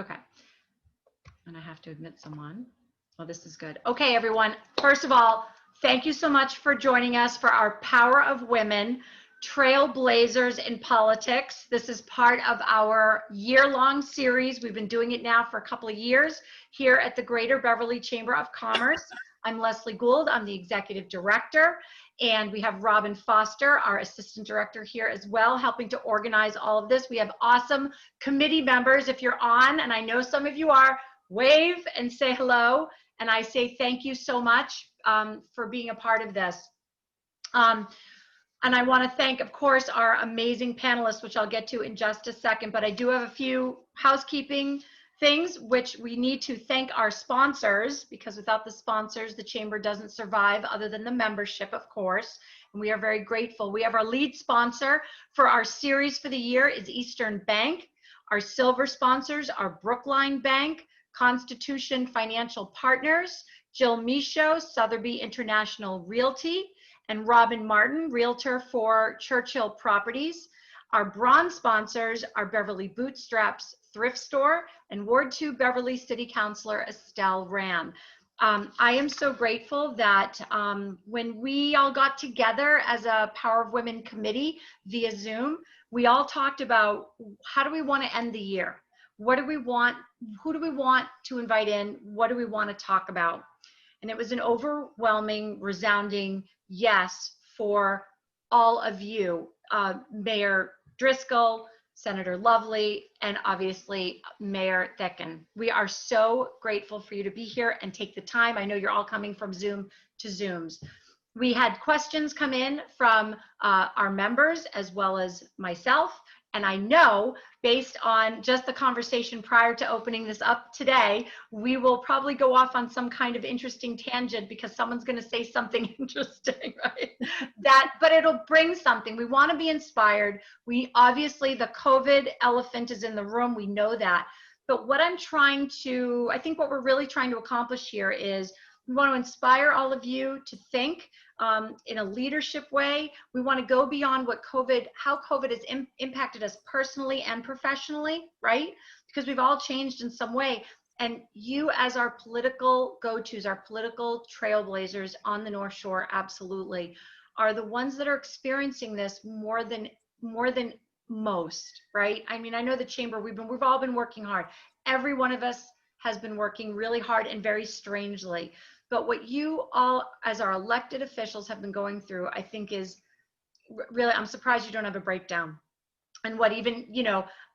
Okay. And I have to admit someone. Oh, this is good. Okay, everyone. First of all, thank you so much for joining us for our Power of Women, Trailblazers in Politics. This is part of our year-long series. We've been doing it now for a couple of years here at the Greater Beverly Chamber of Commerce. I'm Leslie Gould. I'm the Executive Director. And we have Robin Foster, our Assistant Director here as well, helping to organize all of this. We have awesome committee members. If you're on, and I know some of you are, wave and say hello. And I say thank you so much for being a part of this. And I want to thank, of course, our amazing panelists, which I'll get to in just a second. But I do have a few housekeeping things, which we need to thank our sponsors, because without the sponsors, the Chamber doesn't survive, other than the membership, of course. And we are very grateful. We have our lead sponsor for our series for the year is Eastern Bank. Our silver sponsors are Brookline Bank, Constitution Financial Partners, Jill Michaud, Sotheby International Realty, and Robin Martin, Realtor for Churchill Properties. Our bronze sponsors are Beverly Bootstraps Thrift Store and Ward 2 Beverly City Councilor Estelle Ram. I am so grateful that when we all got together as a Power of Women committee via Zoom, we all talked about how do we want to end the year? What do we want? Who do we want to invite in? What do we want to talk about? And it was an overwhelming, resounding yes for all of you, Mayor Driscoll, Senator Lovely, and obviously Mayor Theken. We are so grateful for you to be here and take the time. I know you're all coming from Zoom to Zooms. We had questions come in from our members as well as myself. And I know, based on just the conversation prior to opening this up today, we will probably go off on some kind of interesting tangent because someone's going to say something interesting, right? But it'll bring something. We want to be inspired. We obviously, the COVID elephant is in the room. We know that. But what I think what we're really trying to accomplish here is we want to inspire all of you to think in a leadership way. We want to go beyond how COVID has impacted us personally and professionally, right? Because we've all changed in some way. And you as our political go-tos, our political trailblazers on the North Shore, absolutely, are the ones that are experiencing this more than most, right? I mean, I know the Chamber, we've all been working hard. Every one of us has been working really hard and very strangely. But what you all, as our elected officials, have been going through, I think is really, I'm surprised you don't have a breakdown. And what even,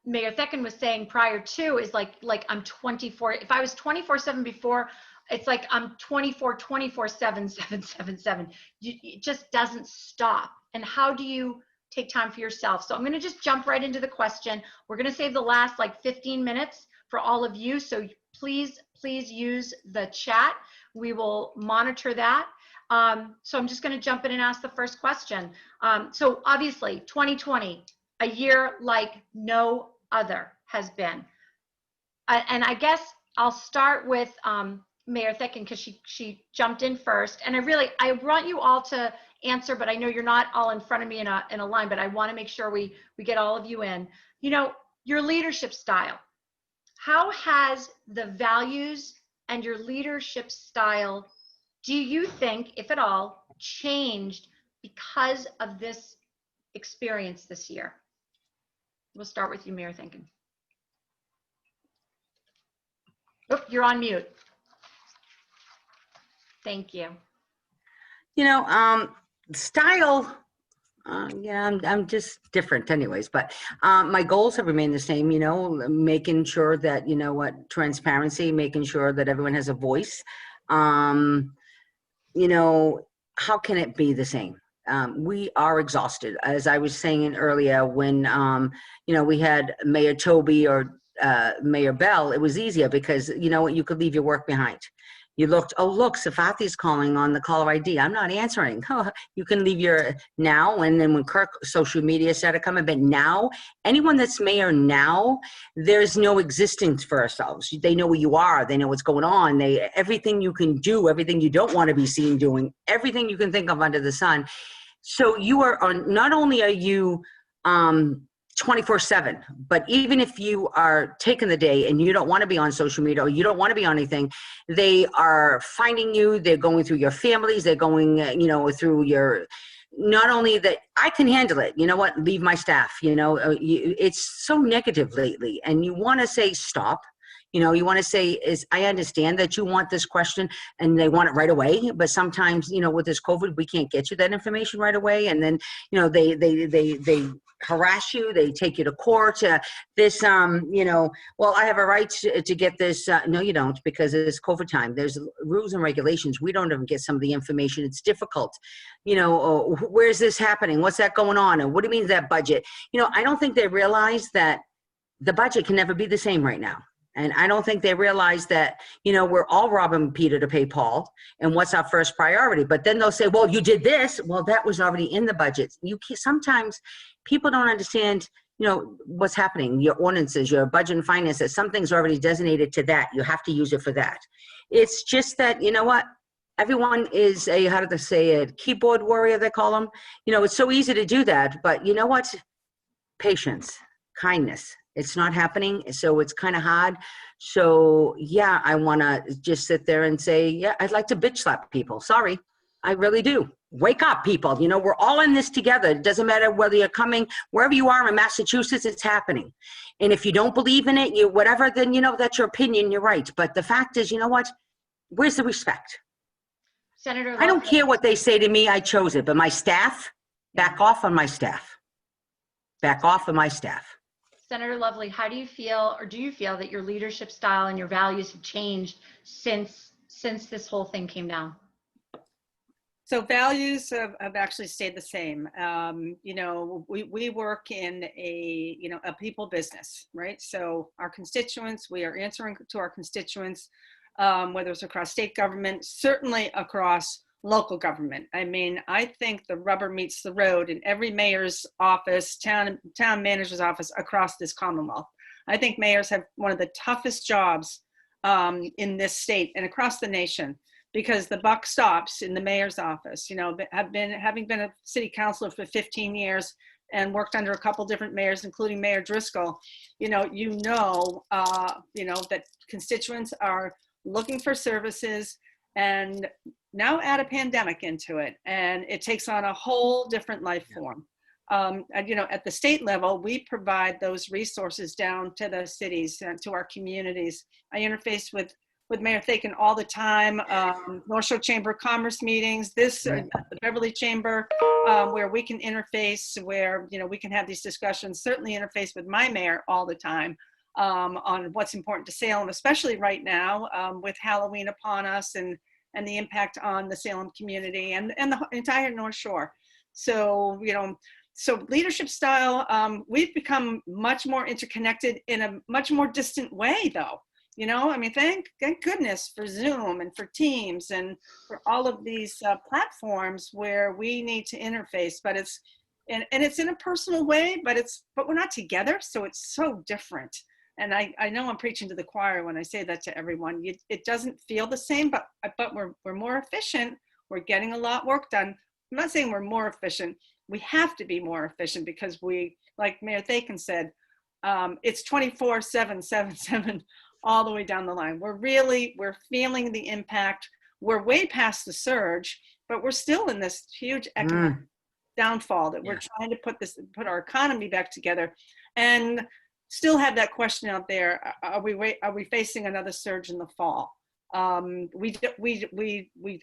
Mayor Theken was saying prior to is like I'm 24. If I was 24/7 before, it's like I'm 24/7, 777. It just doesn't stop. And how do you take time for yourself? So I'm going to just jump right into the question. We're going to save the last 15 minutes for all of you. So please use the chat. We will monitor that. So I'm just going to jump in and ask the first question. So obviously 2020, a year like no other has been. And I guess I'll start with Mayor Theken because she jumped in first. And I want you all to answer, but I know you're not all in front of me in a line, but I want to make sure we get all of you in. Your leadership style. How has the values and your leadership style, do you think, if at all, changed because of this experience this year? We'll start with you, Mayor Theken. Oh, you're on mute. Thank you. Style, yeah, I'm just different anyways, but my goals have remained the same, making sure that, transparency, making sure that everyone has a voice. How can it be the same? We are exhausted. As I was saying earlier, when, we had Mayor Toby or Mayor Bell, it was easier because, you could leave your work behind. You looked, oh, look, Sefatia's calling on the caller ID. I'm not answering. You can leave your now. And then when Kirk social media started coming, but now, anyone that's mayor now, there's no existence for ourselves. They know where you are. They know what's going on. Everything you can do, everything you don't want to be seen doing, everything you can think of under the sun. So you are, not only are you 24/7. But even if you are taking the day and you don't want to be on social media or you don't want to be on anything, they are finding you. They're going through your families. They're going, through your, not only that I can handle it, you know what, leave my staff, it's so negative lately. And you want to say, stop. You want to say I understand that you want this question and they want it right away, but sometimes, with this COVID, we can't get you that information right away. And then, they harass you, they take you to court, well, I have a right to get this. No, you don't, because it's COVID time. There's rules and regulations. We don't even get some of the information. It's difficult. Where's this happening? What's that going on? And what do you mean that budget? I don't think they realize that the budget can never be the same right now. And I don't think they realize that, we're all robbing Peter to pay Paul, and what's our first priority. But then they'll say, well, you did this. Well, that was already in the budget. Sometimes people don't understand, what's happening, your ordinances, your budget and finances, something's already designated to that. You have to use it for that. It's just that, everyone is how do they say it, keyboard warrior, they call them. It's so easy to do that, but you know what? Patience, kindness. It's not happening, so it's kind of hard. So yeah, I want to just sit there and say, yeah, I'd like to bitch slap people. Sorry, I really do. Wake up, people. We're all in this together. It doesn't matter whether you're coming, wherever you are in Massachusetts, it's happening. And if you don't believe in it, whatever, then that's your opinion, you're right. But the fact is, what? Where's the respect? Senator, I don't care what they say to me, I chose it. But my staff, back off on my staff. Back off on my staff. Senator Lovely, how do you feel, or do you feel that your leadership style and your values have changed since this whole thing came down? So values have actually stayed the same. We work in a people business, right? So our constituents, we are answering to our constituents, whether it's across state government, certainly across local government. I mean, I think the rubber meets the road in every mayor's office, town manager's office across this Commonwealth. I think mayors have one of the toughest jobs in this state and across the nation, because the buck stops in the mayor's office. Having been a city councilor for 15 years and worked under a couple different mayors, including Mayor Driscoll, that constituents are looking for services, and now add a pandemic into it, and it takes on a whole different life form. At the state level, we provide those resources down to the cities and to our communities. I interface with Mayor Theken all the time, North Shore Chamber of Commerce meetings, the Beverly Chamber, where we can interface, where we can have these discussions. Certainly interface with my mayor all the time on what's important to Salem, especially right now with Halloween upon us and the impact on the Salem community and the entire North Shore. So, so leadership style, we've become much more interconnected in a much more distant way, though. Thank goodness for Zoom and for Teams and for all of these platforms where we need to interface, but it's in a personal way, but we're not together, so it's so different. And I know I'm preaching to the choir when I say that to everyone. It doesn't feel the same, but we're more efficient. We're getting a lot work done. I'm not saying we're more efficient. We have to be more efficient because we, like Mayor Theken said, it's 24/7 all the way down the line. We're feeling the impact. We're way past the surge, but we're still in this huge economic downfall that we're trying to put our economy back together, and still have that question out there: are we facing another surge in the fall? We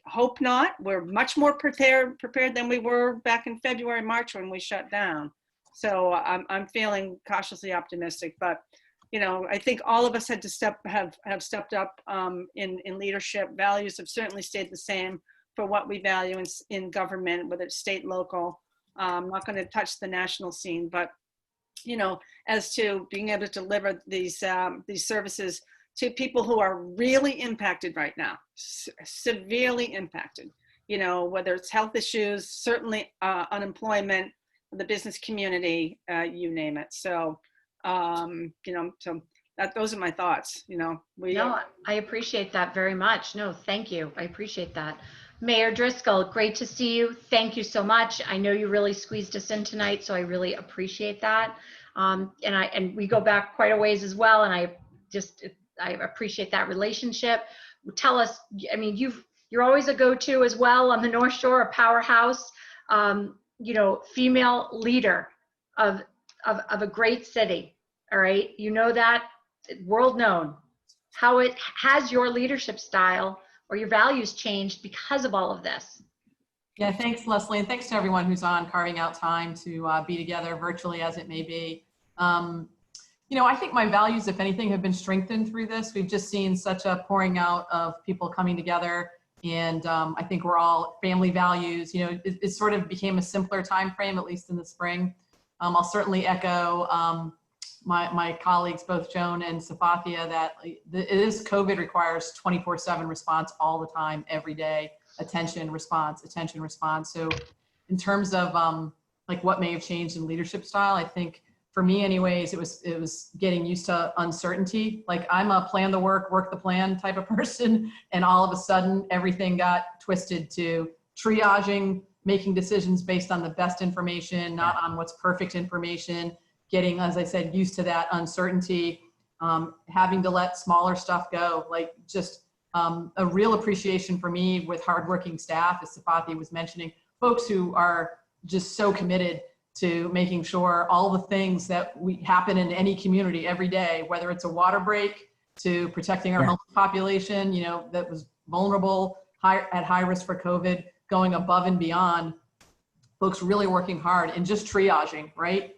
hope not. We're much more prepared than we were back in February, March when we shut down. So I'm feeling cautiously optimistic, but I think all of us had to have stepped up in leadership. Values have certainly stayed the same for what we value in government, whether it's state, local. I'm not going to touch the national scene, but as to being able to deliver these services to people who are really impacted right now, severely impacted, whether it's health issues, certainly unemployment, the business community, you name it. So, so those are my thoughts. No, I appreciate that very much. No, thank you. I appreciate that. Mayor Driscoll, great to see you. Thank you so much. I know you really squeezed us in tonight, so I really appreciate that. And we go back quite a ways as well. And I appreciate that relationship. Tell us, I mean, you're always a go-to as well on the North Shore, a powerhouse, female leader of a great city. All right. You know that, world known. How it has your leadership style or your values changed because of all of this? Yeah, thanks, Leslie, and thanks to everyone who's on carving out time to be together virtually as it may be. I think my values, if anything, have been strengthened through this. We've just seen such a pouring out of people coming together, and I think we're all family values. It sort of became a simpler time frame, at least in the spring. I'll certainly echo my colleagues, both Joan and Sefatia, that COVID requires 24/7 response all the time, every day. Attention, response. So in terms of what may have changed in leadership style, I think for me anyways, it was getting used to uncertainty. Like, I'm a plan the work the plan type of person. And all of a sudden everything got twisted to triaging, making decisions based on the best information, not on what's perfect information, getting, as I said, used to that uncertainty, having to let smaller stuff go, a real appreciation for me with hardworking staff, as Sefatia was mentioning, folks who are just so committed to making sure all the things that happen in any community every day, whether it's a water break to protecting our homeless population, that was vulnerable, at high risk for COVID, going above and beyond, folks really working hard and just triaging, right?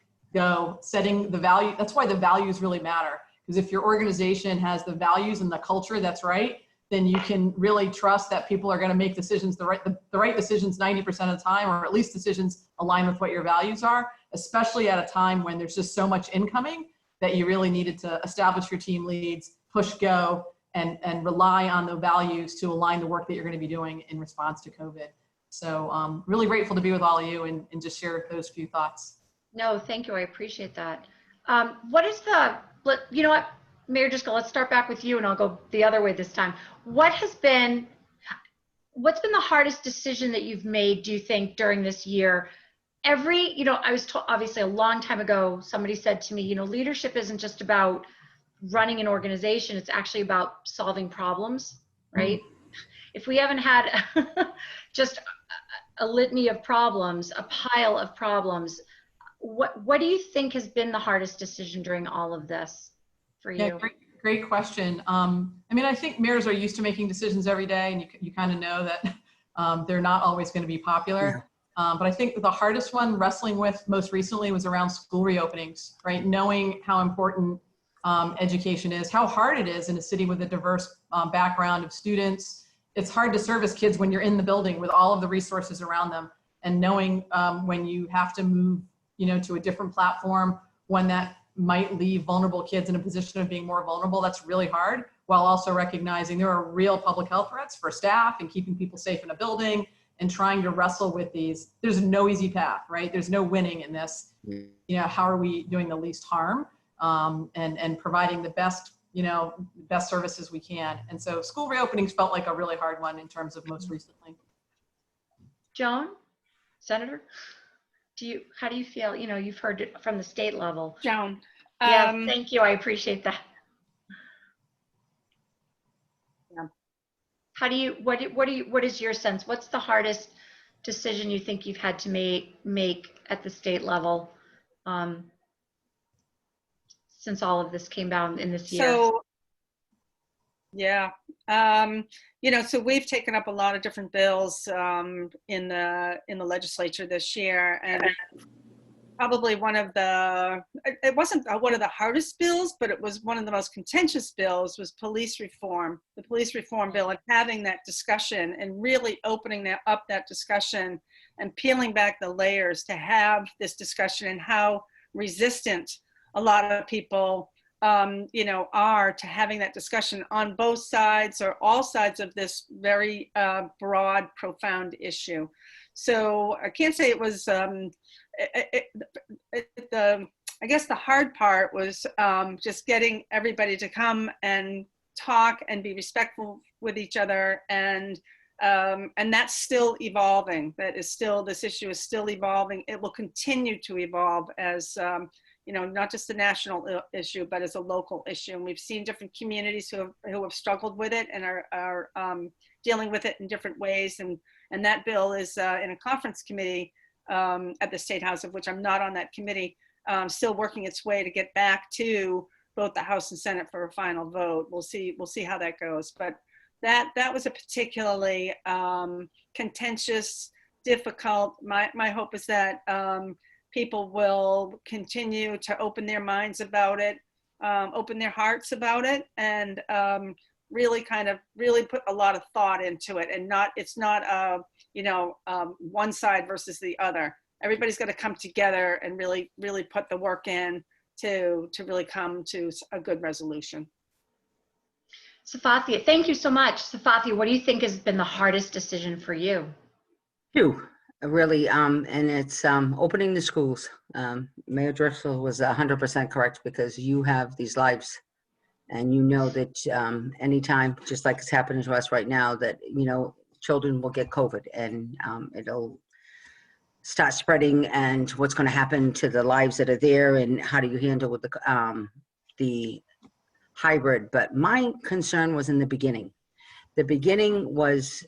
Setting the value. That's why the values really matter. Because if your organization has the values and the culture that's right, then you can really trust that people are going to make decisions, the right decisions 90% of the time, or at least decisions aligned with what your values are, especially at a time when there's just so much incoming that you really needed to establish your team leads, push go, and rely on the values to align the work that you're going to be doing in response to COVID. So really grateful to be with all of you and just share those few thoughts. No, thank you. I appreciate that. Mayor Driscoll, let's start back with you and I'll go the other way this time. What's been the hardest decision that you've made, do you think, during this year? I was told, obviously a long time ago, somebody said to me, leadership isn't just about running an organization, it's actually about solving problems, right? If we haven't had just a litany of problems, a pile of problems, what do you think has been the hardest decision during all of this for you? Yeah, great question. I think mayors are used to making decisions every day, and you kind of know that they're not always going to be popular. But I think the hardest one wrestling with most recently was around school reopenings, right? Knowing how important education is, how hard it is in a city with a diverse background of students. It's hard to service kids when you're in the building with all of the resources around them, and knowing when you have to move to a different platform, when that might leave vulnerable kids in a position of being more vulnerable, that's really hard, while also recognizing there are real public health threats for staff and keeping people safe in a building and trying to wrestle with these. There's no easy path, right? There's no winning in this. How are we doing the least harm and providing the best services we can? And so school reopenings felt like a really hard one in terms of most recently. Joan, Senator? How do you feel? You've heard it from the state level. Joan. Yeah, thank you. I appreciate that. Yeah. What is your sense? What's the hardest decision you think you've had to make at the state level since all of this came down in this year? So, yeah. So we've taken up a lot of different bills in the legislature this year, and probably it wasn't one of the hardest bills, but it was one of the most contentious bills, was police reform, the police reform bill, and having that discussion and really opening up that discussion and peeling back the layers to have this discussion, and how resistant a lot of people are to having that discussion on both sides or all sides of this very broad, profound issue. So I can't say it was, I guess the hard part was just getting everybody to come and talk and be respectful with each other. And that's still evolving. This issue is still evolving. It will continue to evolve as, not just a national issue, but as a local issue. And we've seen different communities who have struggled with it and are dealing with it in different ways. And that bill is in a conference committee at the State House, of which I'm not on that committee, still working its way to get back to both the House and Senate for a final vote. We'll see how that goes. But that was a particularly contentious, difficult. My hope is that people will continue to open their minds about it, open their hearts about it, and really put a lot of thought into it. And it's not one side versus the other. Everybody's got to come together and really put the work in to really come to a good resolution. Sefatia, thank you so much. Sefatia, what do you think has been the hardest decision for you? Two, really, and it's opening the schools. Mayor Driscoll was 100% correct, because you have these lives, and you know that anytime, just like it's happening to us right now, that children will get COVID, and it'll start spreading, and what's going to happen to the lives that are there, and how do you handle with the hybrid. But my concern was in the beginning. The beginning was,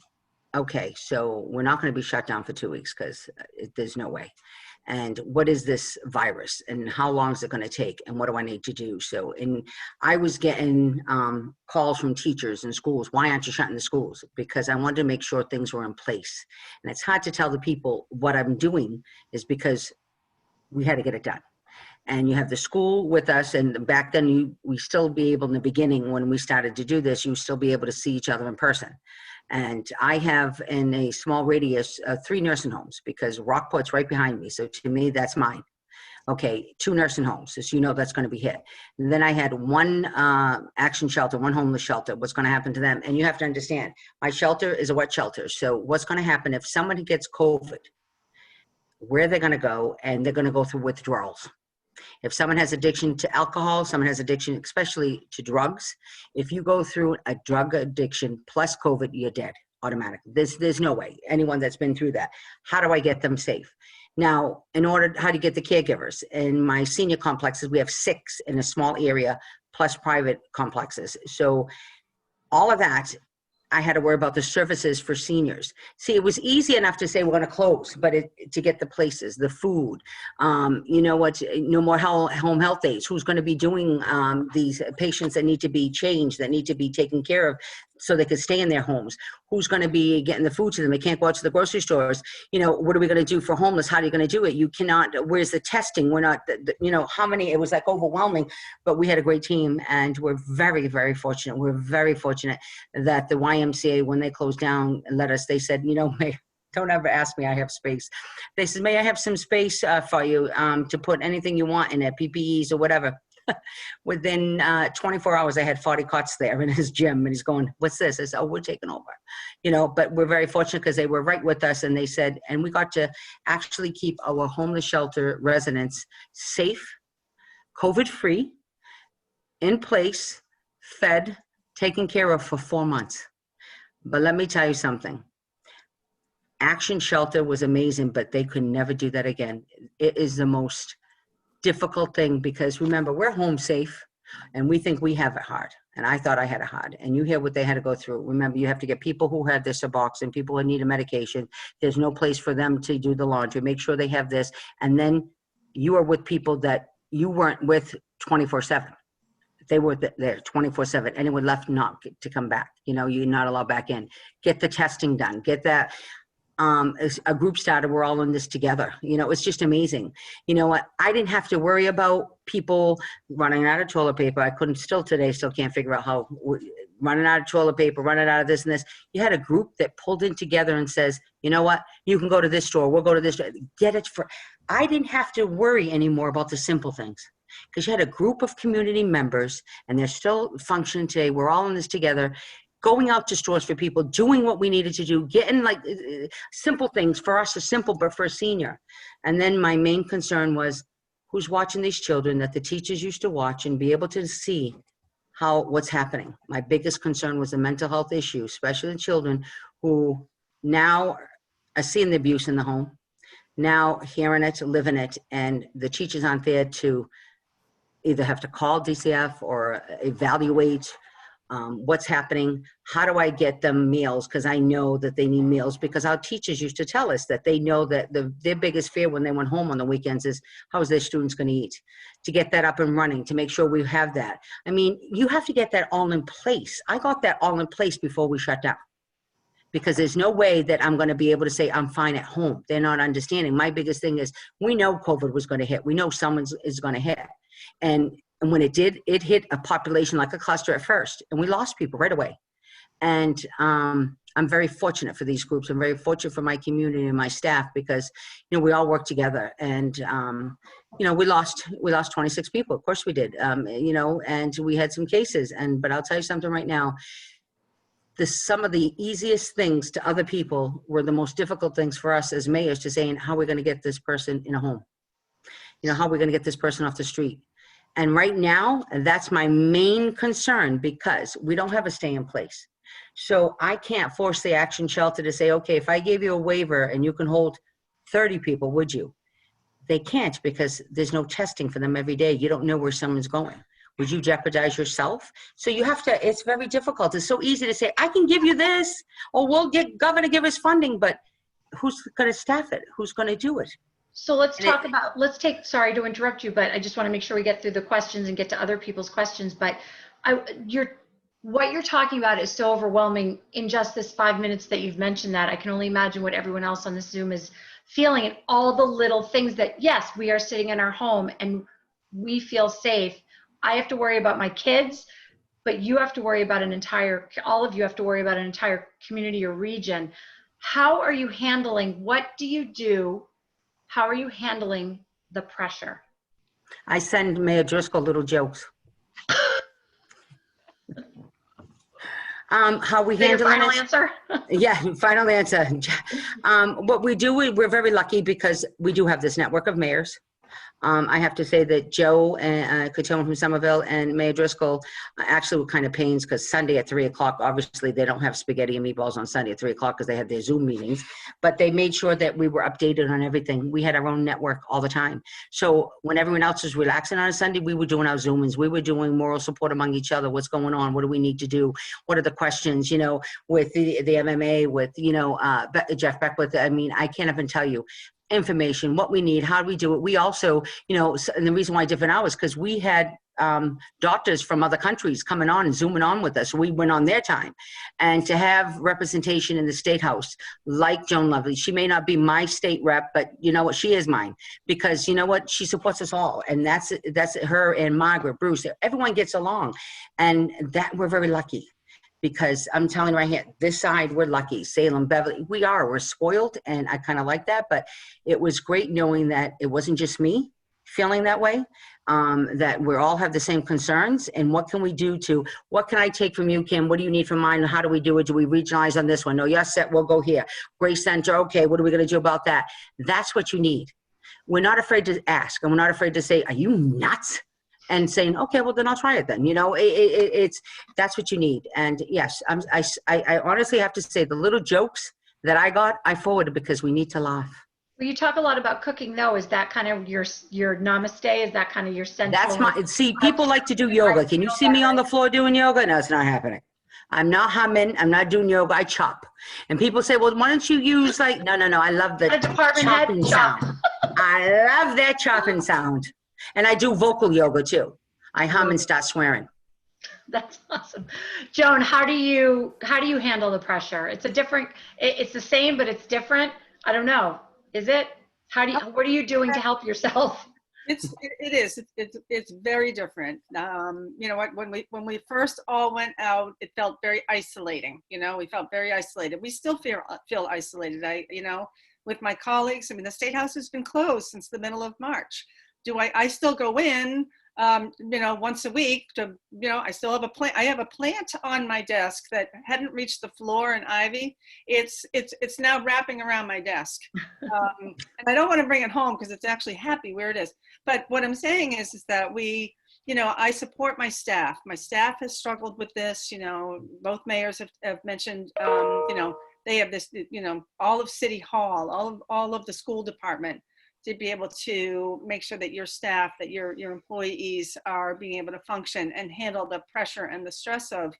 okay, so we're not going to be shut down for 2 weeks, because there's no way. And what is this virus, and how long is it going to take, and what do I need to do? So, and I was getting calls from teachers in schools, why aren't you shutting the schools? Because I wanted to make sure things were in place. And it's hard to tell the people what I'm doing, is because we had to get it done. And you have the school with us, and back then we still be able, in the beginning when we started to do this, you still be able to see each other in person. And I have, in a small radius, 3 nursing homes, because Rockport's right behind me. So to me, that's mine. Okay, 2 nursing homes, so that's going to be hit. And then I had 1 action shelter, 1 homeless shelter. What's going to happen to them? And you have to understand, my shelter is a wet shelter. So what's going to happen if somebody gets COVID, where they're going to go, and they're going to go through withdrawals. If someone has addiction to alcohol, someone has addiction, especially to drugs, if you go through a drug addiction plus COVID, you're dead automatically. There's no way. Anyone that's been through that. How do I get them safe? Now, how do you get the caregivers? In my senior complexes, we have 6 in a small area, plus private complexes. So all of that, I had to worry about the services for seniors. See, it was easy enough to say we're going to close, but to get the places, the food, no more home health days. Who's going to be doing these patients that need to be changed, that need to be taken care of so they could stay in their homes? Who's going to be getting the food to them? They can't go out to the grocery stores. What are we going to do for homeless? How are you going to do it? You cannot, where's the testing? We're not, how many, it was like overwhelming, but we had a great team, and we're very, very fortunate. We're very fortunate that the YMCA, when they closed down and they said, May, don't ever ask me, I have space. They said, may I have some space for you to put anything you want in it, PPEs or whatever. Within 24 hours, I had 40 cots there in his gym, and he's going, what's this? I said, oh, we're taking over. But we're very fortunate, because they were right with us, and they said, and we got to actually keep our homeless shelter residents safe, COVID-free, in place, fed, taken care of for 4 months. But let me tell you something. Action Shelter was amazing, but they could never do that again. It is the most difficult thing, because remember, we're home safe, and we think we have it hard. And I thought I had it hard. And you hear what they had to go through. Remember, you have to get people who have this Suboxone, people who need a medication. There's no place for them to do the laundry. Make sure they have this. And then you are with people that you weren't with 24/7. They were there 24/7. Anyone left, not to come back. You're not allowed back in. Get the testing done. Get that. A group started, we're all in this together. It's just amazing. You know what? I didn't have to worry about people running out of toilet paper. I still can't figure out how, running out of toilet paper, running out of this and this. You had a group that pulled in together and says, you know what? You can go to this store. We'll go to this store. Get it for, I didn't have to worry anymore about the simple things, because you had a group of community members, and they're still functioning today. We're all in this together, going out to stores for people, doing what we needed to do, getting simple things for us, are simple, but for a senior. And then my main concern was, who's watching these children that the teachers used to watch and be able to see what's happening. My biggest concern was the mental health issue, especially the children who now are seeing the abuse in the home, now hearing it, living it, and the teachers aren't there to either have to call DCF or evaluate what's happening. How do I get them meals? Because I know that they need meals, because our teachers used to tell us that they know that their biggest fear when they went home on the weekends is, how is their students going to eat? To get that up and running, to make sure we have that. I mean, you have to get that all in place. I got that all in place before we shut down, because there's no way that I'm going to be able to say I'm fine at home. They're not understanding. My biggest thing is, we know COVID was going to hit. We know someone is going to hit. And when it did, it hit a population like a cluster at first, and we lost people right away. And I'm very fortunate for these groups. I'm very fortunate for my community and my staff, because, you know, we all work together. And, you know, we lost 26 people. Of course we did, you know, and we had some cases. But I'll tell you something right now. Some of the easiest things to other people were the most difficult things for us as mayors to say, how are we going to get this person in a home? You know, how are we going to get this person off the street? And right now, that's my main concern, because we don't have a stay in place. So I can't force the action shelter to say, okay, if I gave you a waiver and you can hold 30 people, would you? They can't, because there's no testing for them every day. You don't know where someone's going. Would you jeopardize yourself? So you have to, it's very difficult. It's so easy to say, I can give you this, or we'll get governor give us funding, but who's going to staff it? Who's going to do it? So let's talk about, sorry to interrupt you, but I just want to make sure we get through the questions and get to other people's questions. But what you're talking about is so overwhelming in just this 5 minutes that you've mentioned that. I can only imagine what everyone else on this Zoom is feeling, and all the little things that, yes, we are sitting in our home and we feel safe. I have to worry about my kids, but you have to worry about all of you have to worry about an entire community or region. How are you handling, what do you do? How are you handling the pressure? I send Mayor Driscoll little jokes. How we handle final answer? Yeah, final answer. What we do, we're very lucky because we do have this network of mayors. I have to say that Joe and Cotillion from Somerville and Mayor Driscoll actually were kind of pains, because Sunday at 3 o'clock, obviously they don't have spaghetti and meatballs on Sunday at 3 o'clock because they have their Zoom meetings, but they made sure that we were updated on everything. We had our own network all the time. So when everyone else was relaxing on a Sunday, we were doing our Zoom-ins. We were doing moral support among each other. What's going on? What do we need to do? What are the questions, you know, with the MMA, with, you know, Jeff Beckwith. I mean, I can't even tell you. Information, what we need, how do we do it. We also, you know, and the reason why different hours, because we had doctors from other countries coming on and zooming on with us. We went on their time. And to have representation in the State House, like Joan Lovely, she may not be my state rep, but you know what, she is mine, because you know what, she supports us all. And that's her and Margaret, Bruce, everyone gets along. And that we're very lucky. Because I'm telling you right here, this side, we're lucky. Salem, Beverly, we're spoiled, and I kind of like that. But it was great knowing that it wasn't just me feeling that way, that we all have the same concerns. And what can we do what can I take from you, Kim? What do you need from mine? How do we do it? Do we regionalize on this one? No, you're set, we'll go here. Grace Center, okay, what are we going to do about that? That's what you need. We're not afraid to ask, and we're not afraid to say, are you nuts? And saying, okay, well then I'll try it then. You know, that's what you need. And yes, I honestly have to say the little jokes that I got, I forwarded because we need to laugh. Well, you talk a lot about cooking though. Is that kind of your namaste? Is that kind of your central? People like to do yoga. Can you see me on the floor doing yoga? No, it's not happening. I'm not humming. I'm not doing yoga. I chop. And people say, well, why don't you use like, no. I love the chopping sound. I love that chopping sound. And I do vocal yoga too. I hum and start swearing. That's awesome. Joan, how do you handle the pressure? It's the same, but it's different. I don't know. Is it? What are you doing to help yourself? It is. It's very different. You know what? When we first all went out, it felt very isolating. You know, we felt very isolated. We still feel isolated. With my colleagues. I mean, the State House has been closed since the middle of March. I still go in, once a week to, I still have I have a plant on my desk that hadn't reached the floor in ivy. It's now wrapping around my desk. And I don't want to bring it home because it's actually happy where it is. But what I'm saying is that I support my staff. My staff has struggled with this. Both mayors have mentioned, they have this, all of City Hall, all of the school department. to be able to make sure that your staff, that your employees are being able to function and handle the pressure and the stress of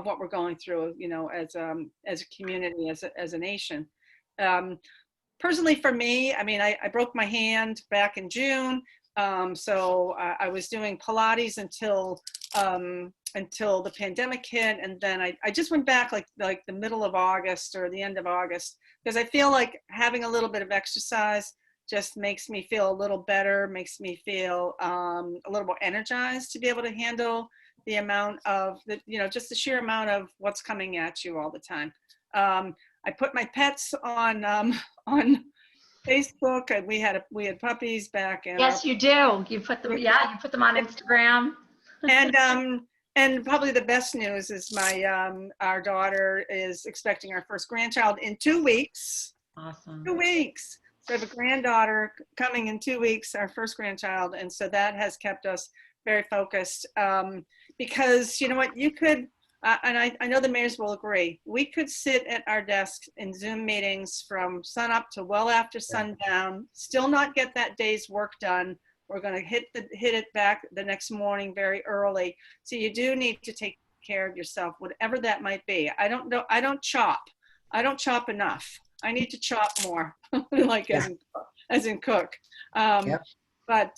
what we're going through, you know, as a community, as a nation. Personally, for me, I mean, I broke my hand back in June. So I was doing Pilates until the pandemic hit. And then I just went back like the middle of August or the end of August, because I feel like having a little bit of exercise just makes me feel a little better, makes me feel a little more energized to be able to handle the amount of, you know, just the sheer amount of what's coming at you all the time. I put my pets on Facebook, and we had puppies back in. Yes, you do. You put them, yeah, you put them on Instagram. And probably the best news is our daughter is expecting our first grandchild in 2 weeks. Awesome. 2 weeks. So I have a granddaughter coming in 2 weeks, our first grandchild, and so that has kept us very focused. Because you know what, you could, and I know the mayors will agree, we could sit at our desks in Zoom meetings from sun up to well after sundown, still not get that day's work done. We're going to hit it back the next morning very early. So you do need to take care of yourself, whatever that might be. I don't know. I don't chop enough. I need to chop more, like as in cook. But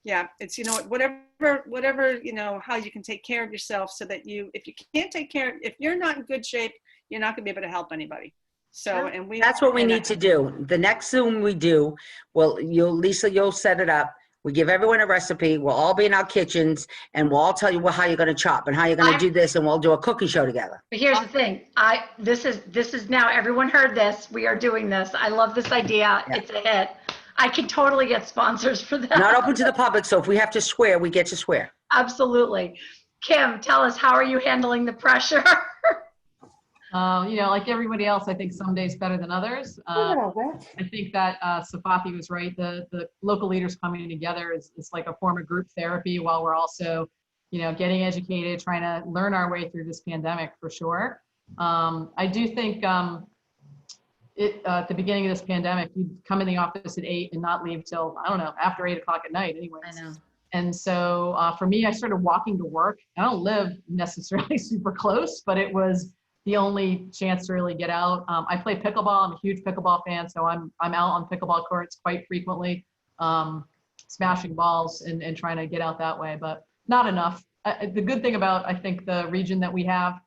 yeah, it's, you know, whatever, you know, how you can take care of yourself, so that if you can't take care, if you're not in good shape, you're not gonna be able to help anybody. So, and That's what we need to do. The next Zoom we do, well, Lisa, you'll set it up. We give everyone a recipe. We'll all be in our kitchens, and we'll all tell you how you're going to chop and how you're going to do this, and we'll do a cooking show together. But here's the thing. This is now, everyone heard this. We are doing this. I love this idea. Yeah. It's a hit. I can totally get sponsors for that. Not open to the public, so if we have to swear, we get to swear. Absolutely. Kim, tell us, how are you handling the pressure? You know, like everybody else, I think some days better than others. I think that Sefatia was right. The local leaders coming together is like a form of group therapy, while we're also, you know, getting educated, trying to learn our way through this pandemic for sure. I do think at the beginning of this pandemic, you'd come in the office at 8 and not leave till, I don't know, after 8 o'clock at night anyways. I know. And so for me, I started walking to work. I don't live necessarily super close, but it was the only chance to really get out. I play pickleball. I'm a huge pickleball fan, so I'm out on pickleball courts quite frequently, smashing balls and trying to get out that way, but not enough. The good thing about, I think, the region that we have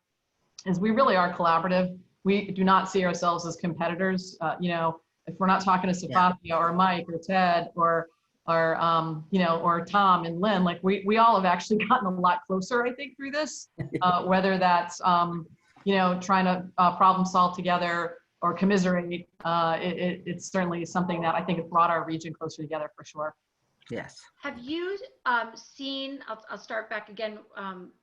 is we really are collaborative. We do not see ourselves as competitors. You know, if we're not talking to Sefatia or Mike or Ted or you know, or Tom and Lynn, like we all have actually gotten a lot closer, I think, through this, whether that's you know, trying to problem solve together or commiserate. It's certainly something that I think has brought our region closer together for sure. Yes. Have you seen, I'll start back again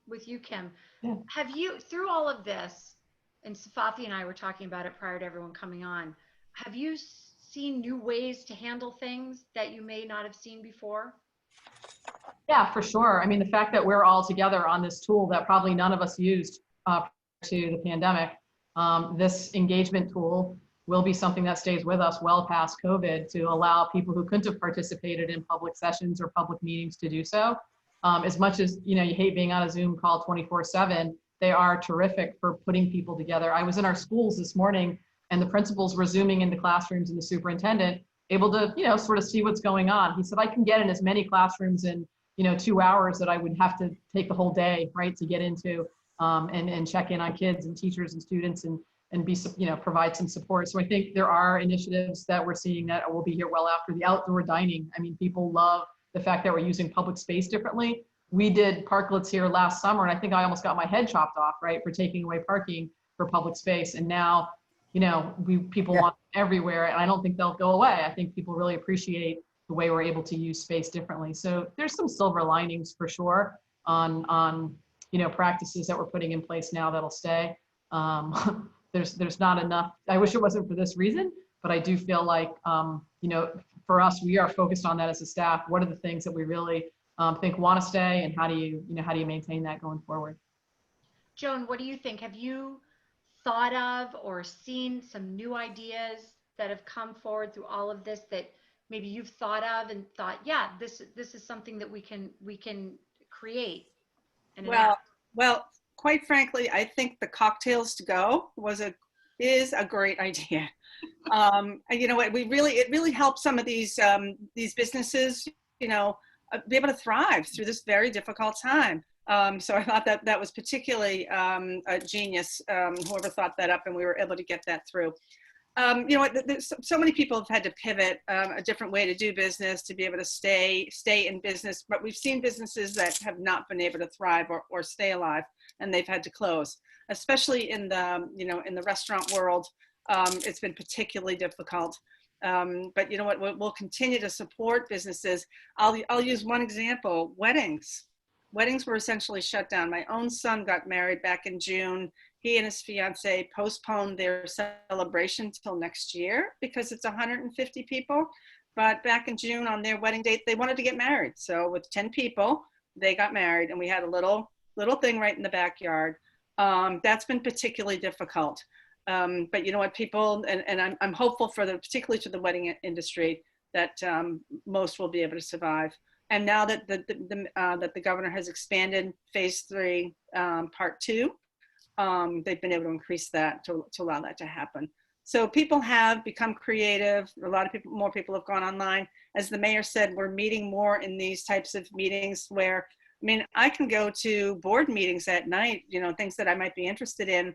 with you, Kim. Yeah. Have you, through all of this, and Sefatia and I were talking about it prior to everyone coming on, have you seen new ways to handle things that you may not have seen before? Yeah, for sure. I mean, the fact that we're all together on this tool that probably none of us used to the pandemic, this engagement tool will be something that stays with us well past COVID, to allow people who couldn't have participated in public sessions or public meetings to do so. As much as, you know, you hate being on a Zoom call 24/7, they are terrific for putting people together. I was in our schools this morning, and the principals were Zooming into classrooms, and the superintendent able to, you know, sort of see what's going on. He said, I can get in as many classrooms in, you know, 2 hours that I would have to take the whole day, right, to get into. And check in on kids and teachers and students and be, you know, provide some support. So I think there are initiatives that we're seeing that will be here well after. The outdoor dining. I mean, people love the fact that we're using public space differently. We did parklets here last summer, and I think I almost got my head chopped off, right, for taking away parking for public space. And now, you know, people want them everywhere, and I don't think they'll go away. I think people really appreciate the way we're able to use space differently. So there's some silver linings for sure on you know, practices that we're putting in place now that'll stay. There's not enough. I wish it wasn't for this reason, but I do feel like, you know, for us, we are focused on that as a staff. What are the things that we really think want to stay, and how do you maintain that going forward? Joan, what do you think? Have you thought of or seen some new ideas that have come forward through all of this that maybe you've thought of and thought, yeah, this is something that we can create and Well, enact? well, quite frankly, I think the cocktails to go is a great idea. And you know what, it really helps some of these businesses, be able to thrive through this very difficult time. So I thought that was particularly a genius, whoever thought that up, and we were able to get that through. There's so many people have had to pivot a different way to do business to be able to stay in business, but we've seen businesses that have not been able to thrive or stay alive, and they've had to close, especially in the restaurant world. It's been particularly difficult. But you know what, we'll continue to support businesses. I'll use one example: weddings. Weddings were essentially shut down. My own son got married back in June. He and his fiance postponed their celebration till next year because it's 150 people. But back in June on their wedding date, they wanted to get married. So with 10 people, they got married, and we had a little thing right in the backyard. That's been particularly difficult. But you know what, people, and I'm hopeful particularly to the wedding industry, that most will be able to survive. And now that the governor has expanded phase 3, part 2, they've been able to increase that to allow that to happen. So people have become creative. More people have gone online. As the mayor said, we're meeting more in these types of meetings where, I can go to board meetings at night, things that I might be interested in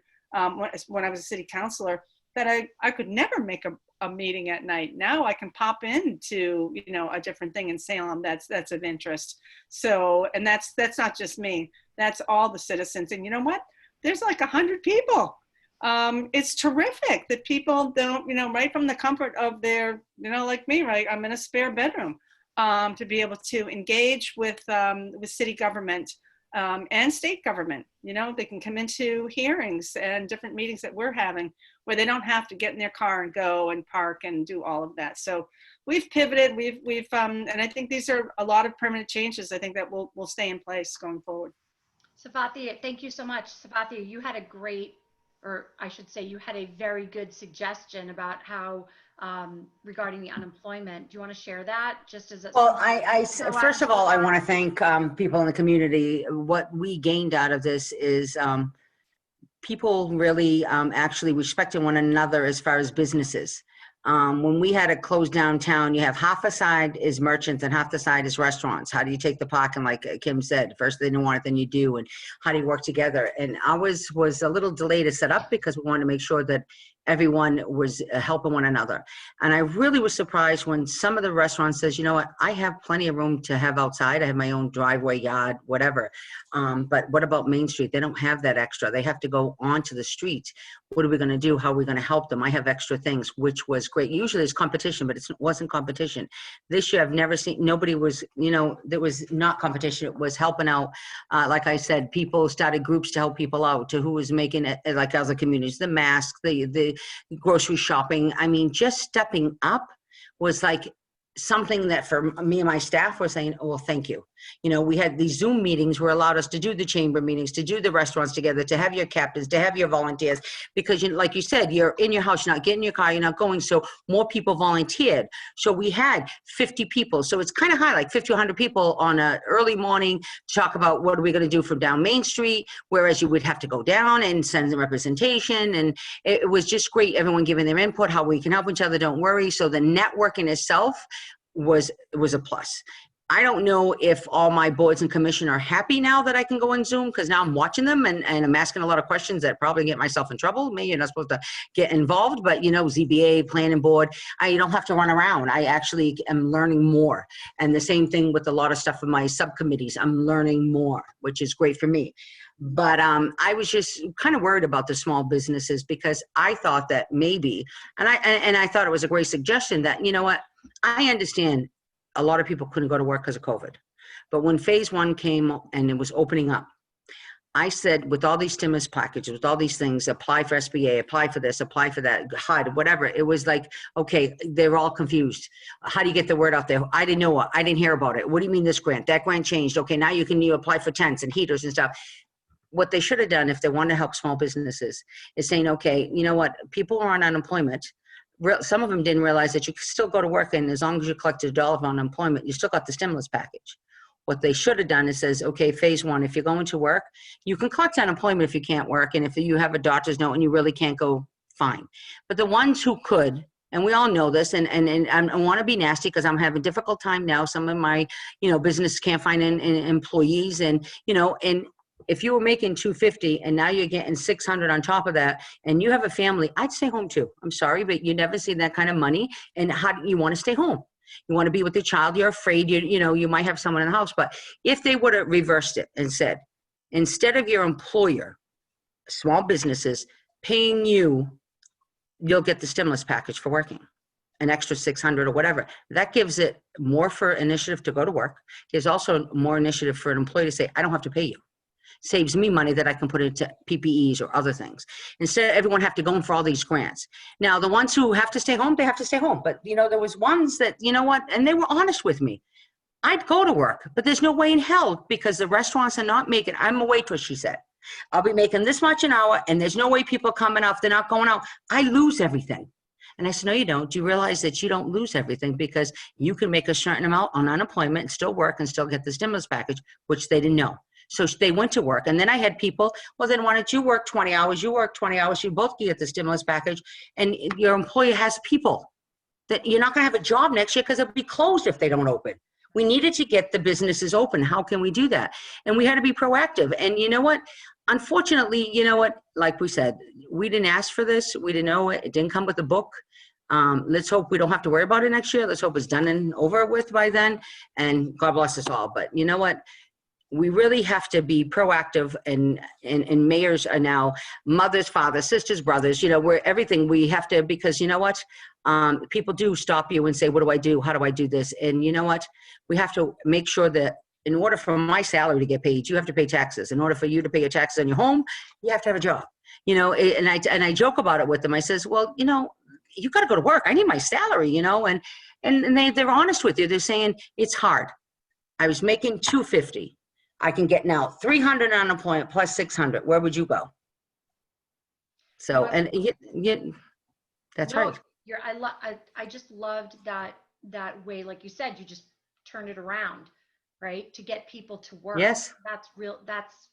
when I was a city councilor, that I could never make a meeting at night. Now I can pop into, a different thing in Salem that's of interest. So, and that's not just me, that's all the citizens. And you know what? There's like 100 people. It's terrific that people don't, right from the comfort of their, like me, right? I'm in a spare bedroom, to be able to engage with city government and state government. They can come into hearings and different meetings that we're having where they don't have to get in their car and go and park and do all of that. So we've pivoted. We've and I think these are a lot of permanent changes. I think that will stay in place going forward. Sefatia, thank you so much. Sefatia, you had you had a very good suggestion about how, regarding the unemployment. Do you want to share that just as a... Well, first of all, I want to thank people in the community. What we gained out of this is people really actually respecting one another as far as businesses. When we had to close downtown, you have half a side is merchants and half the side is restaurants. How do you take the parking, like Kim said? First they didn't want it, then you do. And how do you work together? And ours was a little delayed to set up because we wanted to make sure that everyone was helping one another. And I really was surprised when some of the restaurants says, you know what, I have plenty of room to have outside. I have my own driveway, yard, whatever. But what about Main Street? They don't have that extra. They have to go onto the street. What are we going to do? How are we going to help them? I have extra things, which was great. Usually there's competition, but it wasn't competition. This year I've never seen, nobody was, there was not competition. It was helping out. Like I said, people started groups to help people out, to who was making it, like other communities, the masks, the grocery shopping. Just stepping up was like something that for me and my staff were saying, oh, well, thank you. We had these Zoom meetings where allowed us to do the chamber meetings, to do the restaurants together, to have your captains, to have your volunteers, because like you said, you're in your house, you're not getting in your car, you're not going. So more people volunteered. So we had 50 people. So it's kind of high, like 50, 100 people on an early morning to talk about what are we going to do from down Main Street, whereas you would have to go down and send them representation. And it was just great. Everyone giving their input, how we can help each other, don't worry. So the networking itself was a plus. I don't know if all my boards and commission are happy now that I can go on Zoom, because now I'm watching them and I'm asking a lot of questions that probably get myself in trouble. Maybe you're not supposed to get involved, but ZBA, planning board, I don't have to run around. I actually am learning more. And the same thing with a lot of stuff in my subcommittees. I'm learning more, which is great for me. But I was just kind of worried about the small businesses, because I thought that maybe, and I thought it was a great suggestion that, you know what, I understand a lot of people couldn't go to work because of COVID. But when phase 1 came and it was opening up, I said, with all these stimulus packages, with all these things, apply for SBA, apply for this, apply for that, HUD, whatever. It was like, okay, they're all confused. How do you get the word out there? I didn't know it. I didn't hear about it. What do you mean this grant? That grant changed. Okay, now you apply for tents and heaters and stuff. What they should have done if they want to help small businesses is saying, okay, you know what? People are on unemployment. some of them didn't realize that you could still go to work, and as long as you collected $1 of unemployment, you still got the stimulus package. What they should have done is says, okay, phase one, if you're going to work, you can collect unemployment if you can't work, and if you have a doctor's note and you really can't go, fine. But the ones who could, and we all know this, and I want to be nasty because I'm having a difficult time now. Some of my, business can't find employees, and, and if you were making $250 and now you're getting $600 on top of that, and you have a family, I'd stay home too. I'm sorry, but you never see that kind of money, and how do you want to stay home? You want to be with your child. You're afraid you might have someone in the house. But if they would have reversed it and said, instead of your employer, small businesses paying you, you'll get the stimulus package for working, an extra $600 or whatever. That gives it more for initiative to go to work. There's also more initiative for an employee to say, I don't have to pay you. Saves me money that I can put into PPEs or other things. Instead of everyone have to go in for all these grants. Now, the ones who have to stay home, they have to stay home. But, there was ones that, and they were honest with me. I'd go to work, but there's no way in hell because the restaurants are not making, I'm a waitress, she said. I'll be making this much an hour, and there's no way people are coming out. They're not going out. I lose everything. And I said, no, you don't. Do you realize that you don't lose everything because you can make a certain amount on unemployment and still work and still get the stimulus package, which they didn't know. So they went to work. And then I had people, well, then why don't you work 20 hours? You work 20 hours. You both get the stimulus package. And your employer has people that you're not going to have a job next year because it'll be closed if they don't open. We needed to get the businesses open. How can we do that? And we had to be proactive. And you know what? Unfortunately, like we said, we didn't ask for this. We didn't know it. It didn't come with the book. Let's hope we don't have to worry about it next year. Let's hope it's done and over with by then. And God bless us all. But you know what? We really have to be proactive, and mayors are now mothers, fathers, sisters, brothers, we're everything. We have to, because you know what? People do stop you and say, what do I do? How do I do this? And you know what? We have to make sure that in order for my salary to get paid, you have to pay taxes. In order for you to pay your taxes on your home, you have to have a job, and I joke about it with them. I says, well, you got to go to work. I need my salary, and they're honest with you. They're saying it's hard. I was making $250. I can get now $300 unemployment plus $600. Where would you go? So, and that's right. I just loved that way. Like you said, you just turned it around, right? To get people to work. Yes. That's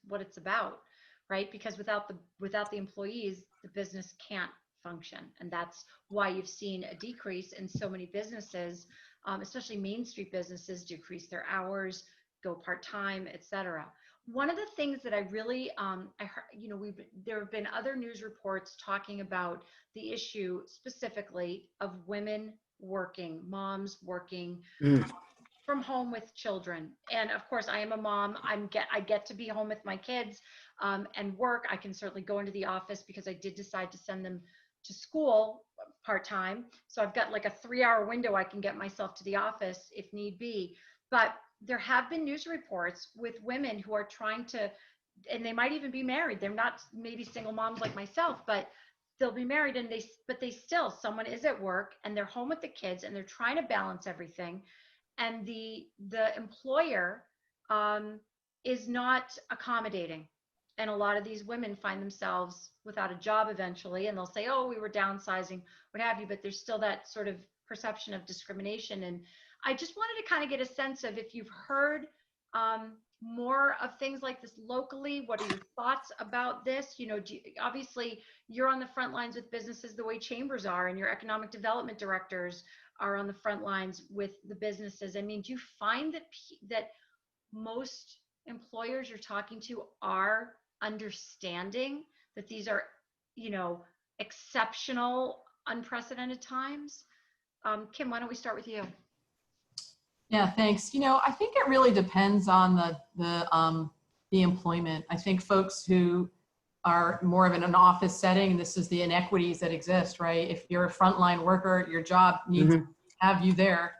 what it's about, right? Because without the employees, the business can't function. And that's why you've seen a decrease in so many businesses, especially Main Street businesses, decrease their hours, go part-time, etc. One of the things that I really, I heard, there have been other news reports talking about the issue specifically of women working, moms working from home with children. And of course, I am a mom. I get to be home with my kids and work. I can certainly go into the office because I did decide to send them to school part-time. So I've got like a 3-hour window I can get myself to the office if need be. But there have been news reports with women who are trying to, and they might even be married. They're not maybe single moms like myself, but they'll be married and someone is at work and they're home with the kids and they're trying to balance everything. And the employer is not accommodating. And a lot of these women find themselves without a job eventually, and they'll say, oh, we were downsizing, what have you, but there's still that sort of perception of discrimination. And I just wanted to kind of get a sense of if you've heard more of things like this locally. What are your thoughts about this? Obviously, you're on the front lines with businesses the way chambers are, and your economic development directors are on the front lines with the businesses. I mean, do you find that most employers you're talking to are understanding that these are, exceptional, unprecedented times? Kim, why don't we start with you? Yeah, thanks. I think it really depends on the employment. I think folks who are more of in an office setting, this is the inequities that exist, right? If you're a frontline worker, your job needs to have you there,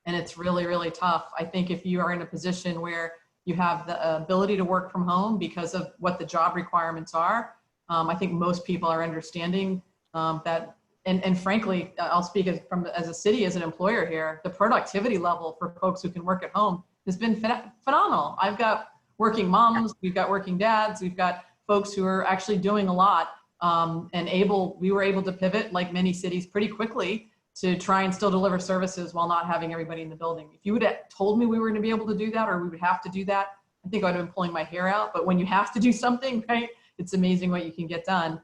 and it's really, really tough. I think if you are in a position where you have the ability to work from home because of what the job requirements are, I think most people are understanding that. And frankly, I'll speak as a city, as an employer here, the productivity level for folks who can work at home has been phenomenal. I've got working moms, we've got working dads, we've got folks who are actually doing a lot we were able to pivot like many cities pretty quickly to try and still deliver services while not having everybody in the building. If you would have told me we were going to be able to do that, or we would have to do that, I think I would have been pulling my hair out. But when you have to do something, right, it's amazing what you can get done.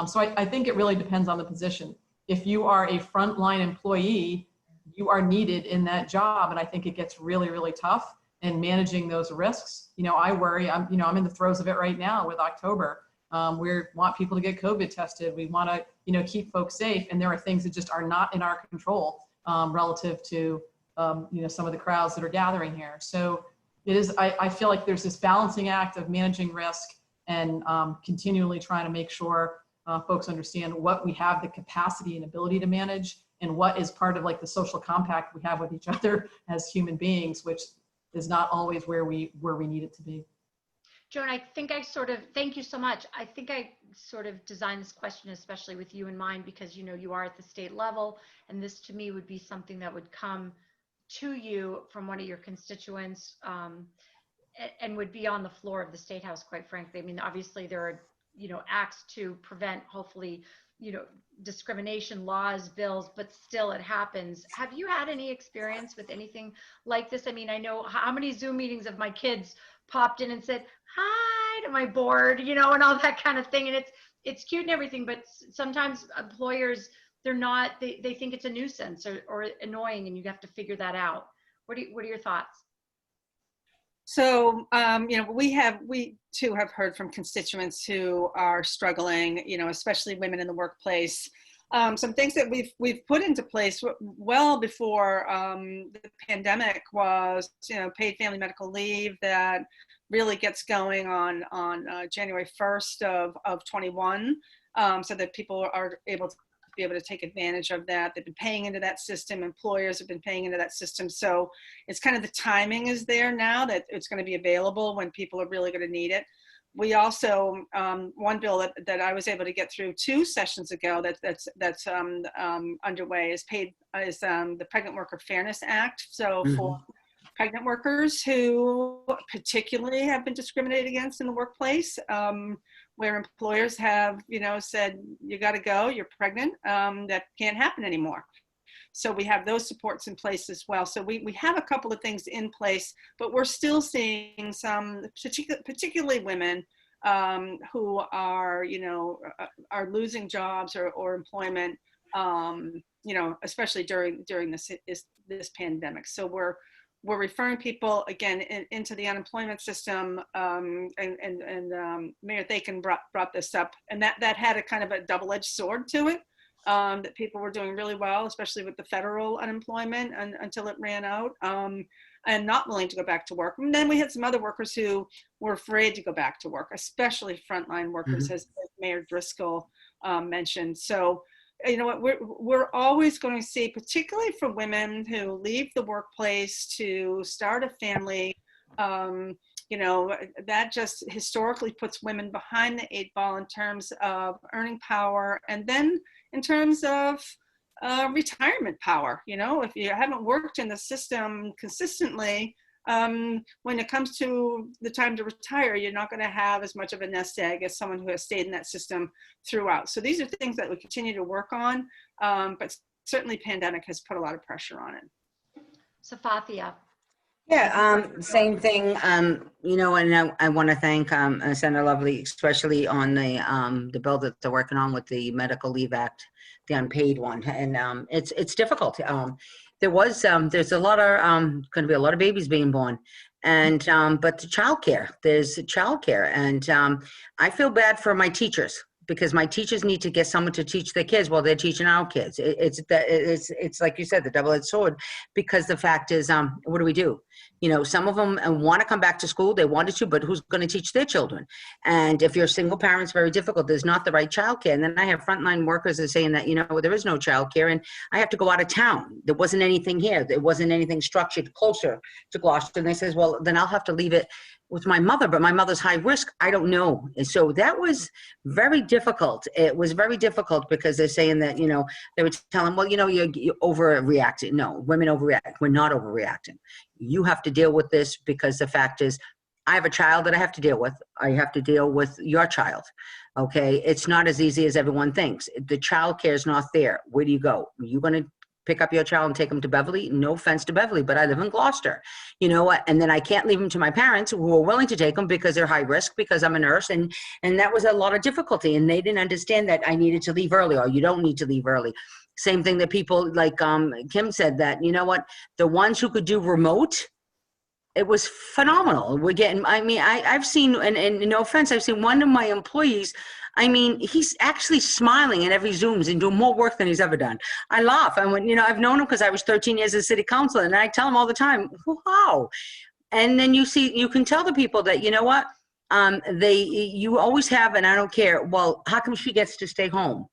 So I think it really depends on the position. If you are a frontline employee, you are needed in that job. And I think it gets really, really tough in managing those risks. I worry, I'm in the throes of it right now with October. We want people to get COVID tested. We want to, keep folks safe. And there are things that just are not in our control relative to, some of the crowds that are gathering here. So it is, I feel like there's this balancing act of managing risk and continually trying to make sure folks understand what we have the capacity and ability to manage, and what is part of like the social compact we have with each other as human beings, which is not always where we need it to be. Joan, I think thank you so much. I think I sort of designed this question, especially with you in mind, because, you are at the state level, and this to me would be something that would come to you from one of your constituents, and would be on the floor of the State House, quite frankly. I mean, obviously there are, acts to prevent, hopefully, discrimination laws, bills, but still it happens. Have you had any experience with anything like this? I mean, I know how many Zoom meetings of my kids popped in and said, hi to my board, and all that kind of thing. And it's cute and everything, but sometimes employers, they think it's a nuisance or annoying, and you have to figure that out. What are your thoughts? So, we too have heard from constituents who are struggling, especially women in the workplace. Some things that we've put into place well before the pandemic was, paid family medical leave that really gets going on January 1st of 21, so that people are able to take advantage of that. They've been paying into that system. Employers have been paying into that system. So it's kind of the timing is there now that it's going to be available when people are really going to need it. We also, one bill that I was able to get through 2 sessions ago that's underway is the Pregnant Worker Fairness Act. So for pregnant workers who particularly have been discriminated against in the workplace, where employers have, said, you got to go, you're pregnant, that can't happen anymore. So we have those supports in place as well. So we have a couple of things in place, but we're still seeing some, particularly women who are, are losing jobs or employment, especially during this pandemic. So we're referring people again into the unemployment system, and Mayor Theken brought this up, and that had a kind of a double-edged sword to it, that people were doing really well, especially with the federal unemployment until it ran out, and not willing to go back to work. And then we had some other workers who were afraid to go back to work, especially frontline workers, as Mayor Driscoll mentioned. So, what we're always going to see, particularly for women who leave the workplace to start a family, that just historically puts women behind the 8 ball in terms of earning power, and then in terms of retirement power. If you haven't worked in the system consistently, when it comes to the time to retire, you're not going to have as much of a nest egg as someone who has stayed in that system throughout. So these are things that we continue to work on, but certainly pandemic has put a lot of pressure on it. Sefatia. Yeah, same thing, and I want to thank Senator Lovely, especially on the bill that they're working on with the Medical Leave Act, the unpaid one, and it's difficult. There's a lot of going to be a lot of babies being born, and but there's childcare, and I feel bad for my teachers, because my teachers need to get someone to teach their kids while they're teaching our kids. It's like you said, the double-edged sword, because the fact is, what do? Some of them want to come back to school, they wanted to, but who's going to teach their children? And if you're a single parent, it's very difficult. There's not the right childcare. And then I have frontline workers that are saying that, there is no childcare, and I have to go out of town. There wasn't anything here. There wasn't anything structured closer to Gloucester. And they says, well, then I'll have to leave it with my mother, but my mother's high risk. I don't know. And so that was very difficult. It was very difficult, because they're saying that, they were telling, well, you're overreacting. No, women overreact. We're not overreacting. You have to deal with this, because the fact is, I have a child that I have to deal with. I have to deal with your child. Okay. It's not as easy as everyone thinks. The child care is not there. Where do you go? Are you going to pick up your child and take them to Beverly? No offense to Beverly, but I live in Gloucester. You know what? And then I can't leave them to my parents who are willing to take them because they're high risk, because I'm a nurse. And that was a lot of difficulty. And they didn't understand that I needed to leave early, or you don't need to leave early. Same thing that people like Kim said, that, you know what, the ones who could do remote, it was phenomenal. We're getting, I mean, I've seen, and no offense, I've seen one of my employees, I mean, he's actually smiling in every Zooms and doing more work than he's ever done. I laugh. I went, you know, I've known him because I was 13 years as city councilor, and I tell him all the time, wow. And then you see, you can tell the people that, you know what, you always have, and I don't care, well, how come she gets to stay home?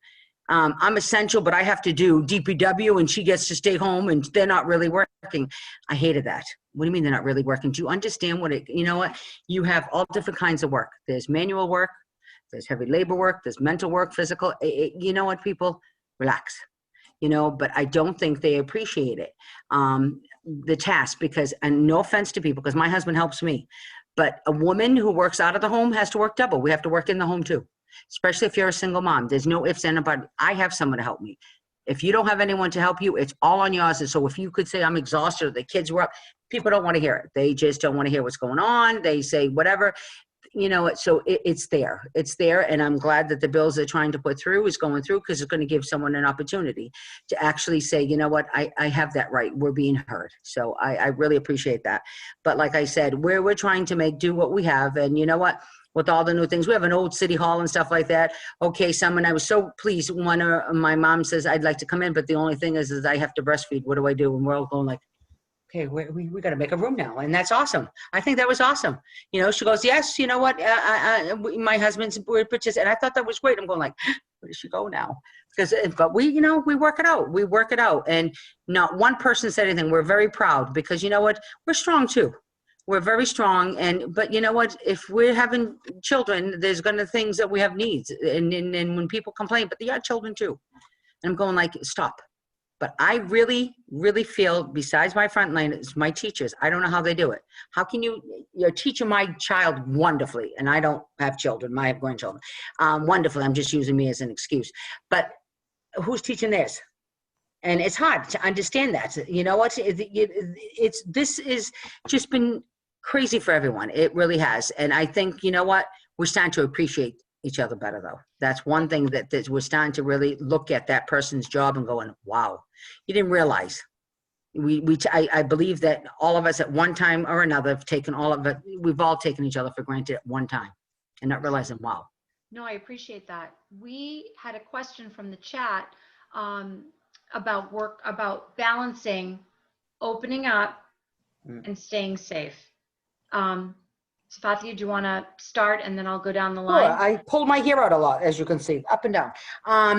I'm essential, but I have to do DPW and she gets to stay home and they're not really working. I hated that. What do you mean they're not really working? Do you understand what it, you know what? You have all different kinds of work. There's manual work, there's heavy labor work, there's mental work, physical. You know what, people? Relax. You know, but I don't think they appreciate it. The task, because, and no offense to people, because my husband helps me, but a woman who works out of the home has to work double. We have to work in the home too. Especially if you're a single mom. There's no ifs and buts. I have someone to help me. If you don't have anyone to help you, it's all on yours. And so if you could say, I'm exhausted, or the kids were up, people don't want to hear it. They just don't want to hear what's going on. They say whatever, you know, so it's there. It's there. And I'm glad that the bills they're trying to put through is going through, because it's going to give someone an opportunity to actually say, you know what, I have that right. We're being heard. So I really appreciate that. But like I said, we're trying to do what we have. And you know what? With all the new things, we have an old city hall and stuff like that. Okay, I was so pleased when my mom says, I'd like to come in, but the only thing is I have to breastfeed. What do I do? And we're all going like, okay, we got to make a room now. And that's awesome. I think that was awesome. You know, she goes, yes, you know what? My husband's purchase. And I thought that was great. I'm going like, where does she go now? But we, you know, we work it out. We work it out. And not one person said anything. We're very proud, because you know what? We're strong too. We're very strong. But you know what, if we're having children, there's going to things that we have needs. And when people complain, but they are children too. And I'm going like, stop. But I really, really feel, besides my frontline, it's my teachers. I don't know how they do it. How can you're teaching my child wonderfully, and I don't have children, I have grandchildren, wonderfully. I'm just using me as an excuse. But who's teaching theirs? And it's hard to understand that. You know what? This is just been crazy for everyone. It really has. And I think, you know what? We're starting to appreciate each other better, though. That's one thing that we're starting to really look at that person's job and going, wow, you didn't realize. I believe that all of us at one time or another have taken all of it. We've all taken each other for granted at one time and not realizing, wow. No, I appreciate that. We had a question from the chat about balancing opening up and staying safe. Sefatia, do you want to start, and then I'll go down the line? Sure. I pulled my hair out a lot, as you can see, up and down. I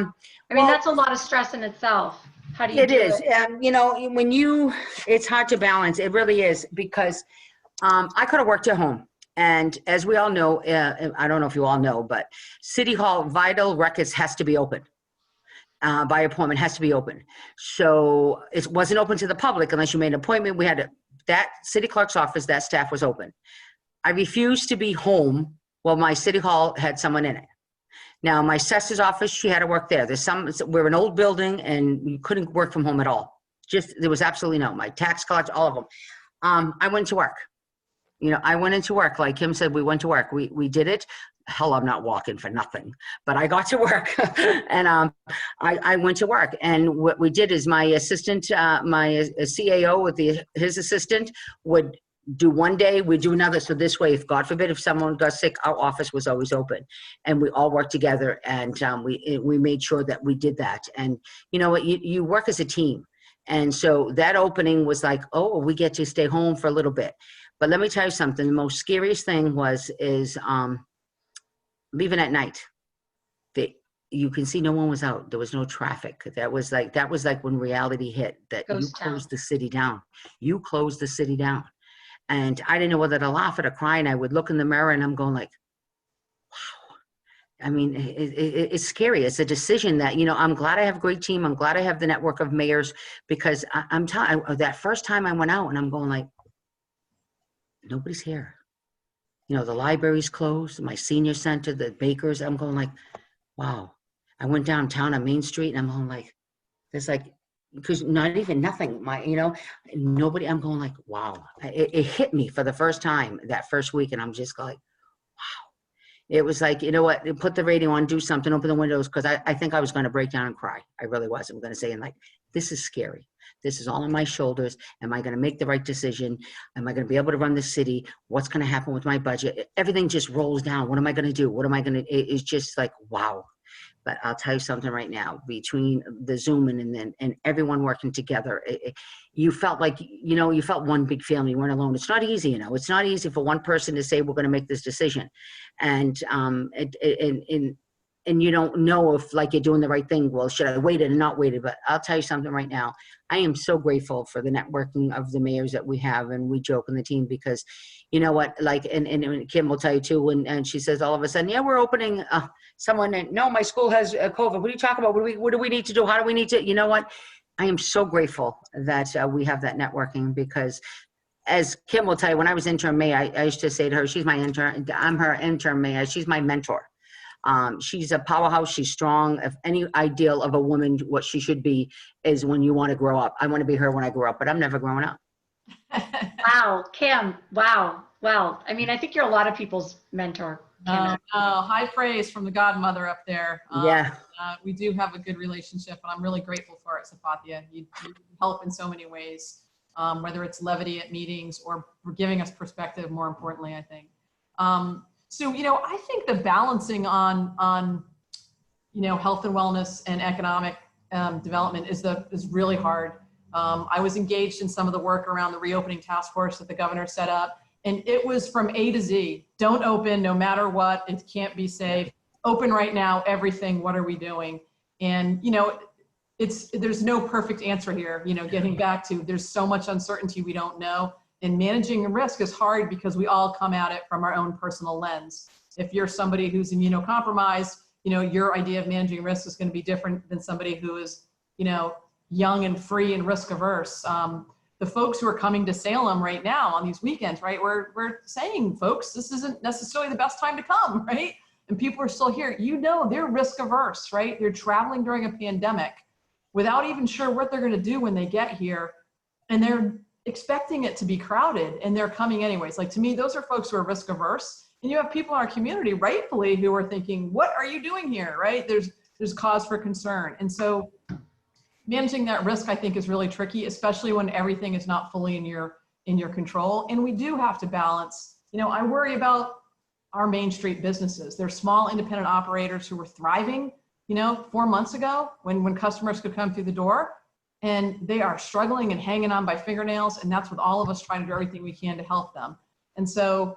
mean, that's a lot of stress in itself. How do you do it? It is. You know, it's hard to balance. It really is, because I could have worked at home. And as we all know, I don't know if you all know, but City Hall vital records has to be open. By appointment, has to be open. So it wasn't open to the public unless you made an appointment. We had that city clerk's office, that staff was open. I refused to be home while my city hall had someone in it. Now, my assessor's office, she had to work there. We're an old building and you couldn't work from home at all. There was absolutely no, my tax collector, all of them. I went to work. You know, I went into work. Like Kim said, we went to work. We did it. Hell, I'm not walking for nothing, but I got to work. And I went to work. And what we did is my assistant, my CAO with his assistant would do one day, we do another. So this way, if God forbid, if someone got sick, our office was always open, and we all worked together. And we made sure that we did that. And you know what, you work as a team. And so that opening was like, oh, we get to stay home for a little bit. But let me tell you something. The most scariest thing is leaving at night. You can see no one was out. There was no traffic. That was like when reality hit, that you closed the city down. You closed the city down. And I didn't know whether to laugh or to cry. And I would look in the mirror and I'm going like, wow. I mean, it's scary. It's a decision that, you know, I'm glad I have a great team. I'm glad I have the network of mayors, because I'm telling you, that first time I went out and I'm going like, nobody's here. You know, the library's closed, my senior center, the bakers. I'm going like, wow. I went downtown on Main Street and I'm going like, there's like, because not even nothing, nobody, I'm going like, wow. It hit me for the first time that first week. And I'm just like, it was like, you know what, put the radio on, do something, open the windows. Cause I think I was going to break down and cry. I really was. I'm going to say, and like, this is scary. This is all on my shoulders. Am I going to make the right decision? Am I going to be able to run the city? What's going to happen with my budget? Everything just rolls down. What am I going to do? What am I going to, it's just like, wow. But I'll tell you something right now, between the Zoom and everyone working together, you felt like, you felt one big family. You weren't alone. It's not easy, it's not easy for one person to say, we're going to make this decision. And you don't know if like you're doing the right thing. Well, should I wait it and not wait it? But I'll tell you something right now. I am so grateful for the networking of the mayors that we have, and we joke in the team because, you know what, like, and Kim will tell you too, and she says all of a sudden, yeah, we're opening. Someone, no, my school has COVID. What are you talking about? What do we need to do? How do we need to? You know what? I am so grateful that we have that networking because, as Kim will tell you, when I was intern May, I used to say to her, she's my intern. I'm her intern May. She's my mentor. She's a powerhouse. She's strong. If any ideal of a woman, what she should be is when you want to grow up. I want to be her when I grow up, but I'm never growing up. Wow, Kim. Wow. Well, I mean, I think you're a lot of people's mentor. High praise from the godmother up there. Yeah. We do have a good relationship, and I'm really grateful for it, Sefatia. You help in so many ways, whether it's levity at meetings or giving us perspective, more importantly, I think. So, I think the balancing on health and wellness and economic development is really hard. I was engaged in some of the work around the reopening task force that the governor set up. And it was from A to Z. Don't open no matter what. It can't be safe. Open right now, everything. What are we doing? And, there's no perfect answer here. Getting back to, there's so much uncertainty we don't know. And managing risk is hard because we all come at it from our own personal lens. If you're somebody who's immunocompromised, your idea of managing risk is going to be different than somebody who is, young and free and risk averse. The folks who are coming to Salem right now on these weekends, right? We're saying, folks, this isn't necessarily the best time to come, right? And people are still here. They're risk averse, right? They're traveling during a pandemic without even sure what they're going to do when they get here. And they're expecting it to be crowded, and they're coming anyways. Like, to me, those are folks who are risk averse. And you have people in our community, rightfully, who are thinking, what are you doing here, right? There's cause for concern. And so managing that risk, I think, is really tricky, especially when everything is not fully in your control. And we do have to balance. I worry about our Main Street businesses. They're small independent operators who were thriving, 4 months ago when customers could come through the door, and they are struggling and hanging on by fingernails. And that's with all of us trying to do everything we can to help them. And so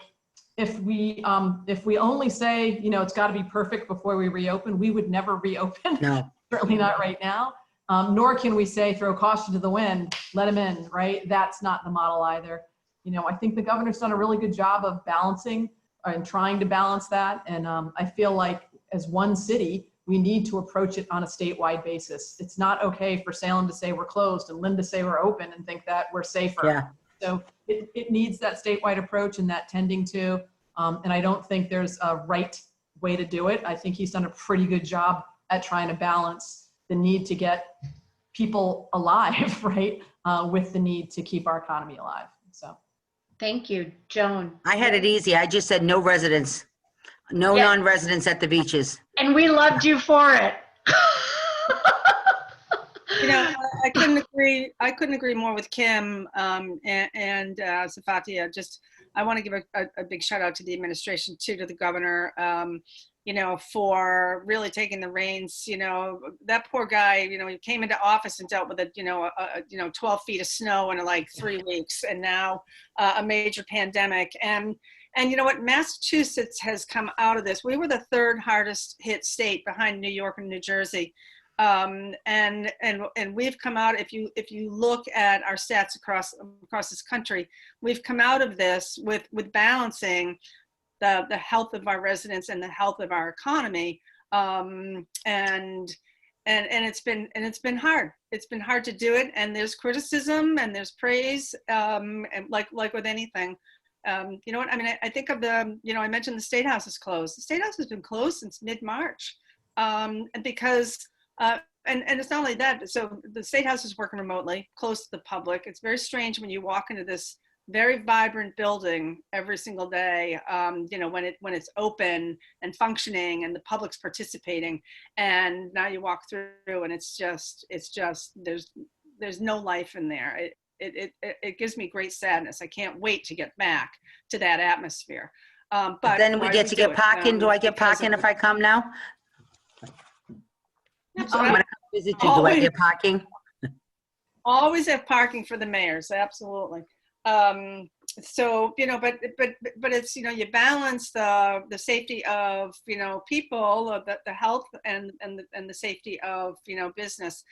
if we only say, it's got to be perfect before we reopen, we would never reopen. No. Certainly not right now. Nor can we say, throw caution to the wind, let them in, right? That's not the model either. I think the governor's done a really good job of balancing and trying to balance that. And I feel like as one city, we need to approach it on a statewide basis. It's not okay for Salem to say we're closed and Lynn to say we're open and think that we're safer. Yeah. So it needs that statewide approach and that tending to. And I don't think there's a right way to do it. I think he's done a pretty good job at trying to balance the need to get people alive, right? With the need to keep our economy alive. So. Thank you, Joan. I had it easy. I just said no residents, no non-residents at the beaches. And we loved you for it. I couldn't agree more with Kim and Sefatia. I want to give a big shout out to the administration too, to the governor, for really taking the reins. That poor guy, he came into office and dealt with 12 feet of snow in like 3 weeks, and now a major pandemic. And you know what, Massachusetts has come out of this. We were the third hardest hit state behind New York and New Jersey. And we've come out, if you look at our stats across this country, we've come out of this with balancing the health of our residents and the health of our economy. And it's been hard. It's been hard to do it. And there's criticism and there's praise, and like with anything. You know what, I mean, I think of the, you know, I mentioned the State House is closed. The State House has been closed since mid-March, because, and it's not only that, so the State House is working remotely, close to the public. It's very strange when you walk into this very vibrant building every single day, you know, when it's open and functioning and the public's participating, and now you walk through and it's just there's no life in there. It gives me great sadness. I can't wait to get back to that atmosphere. But then we get to get parking. Do I get parking if I come now? I'm gonna come visit you. Do I get parking? Always have parking for the mayors, absolutely. So, you know, but it's, you know, you balance the safety of, you know, people, the health and the safety of, you know, business.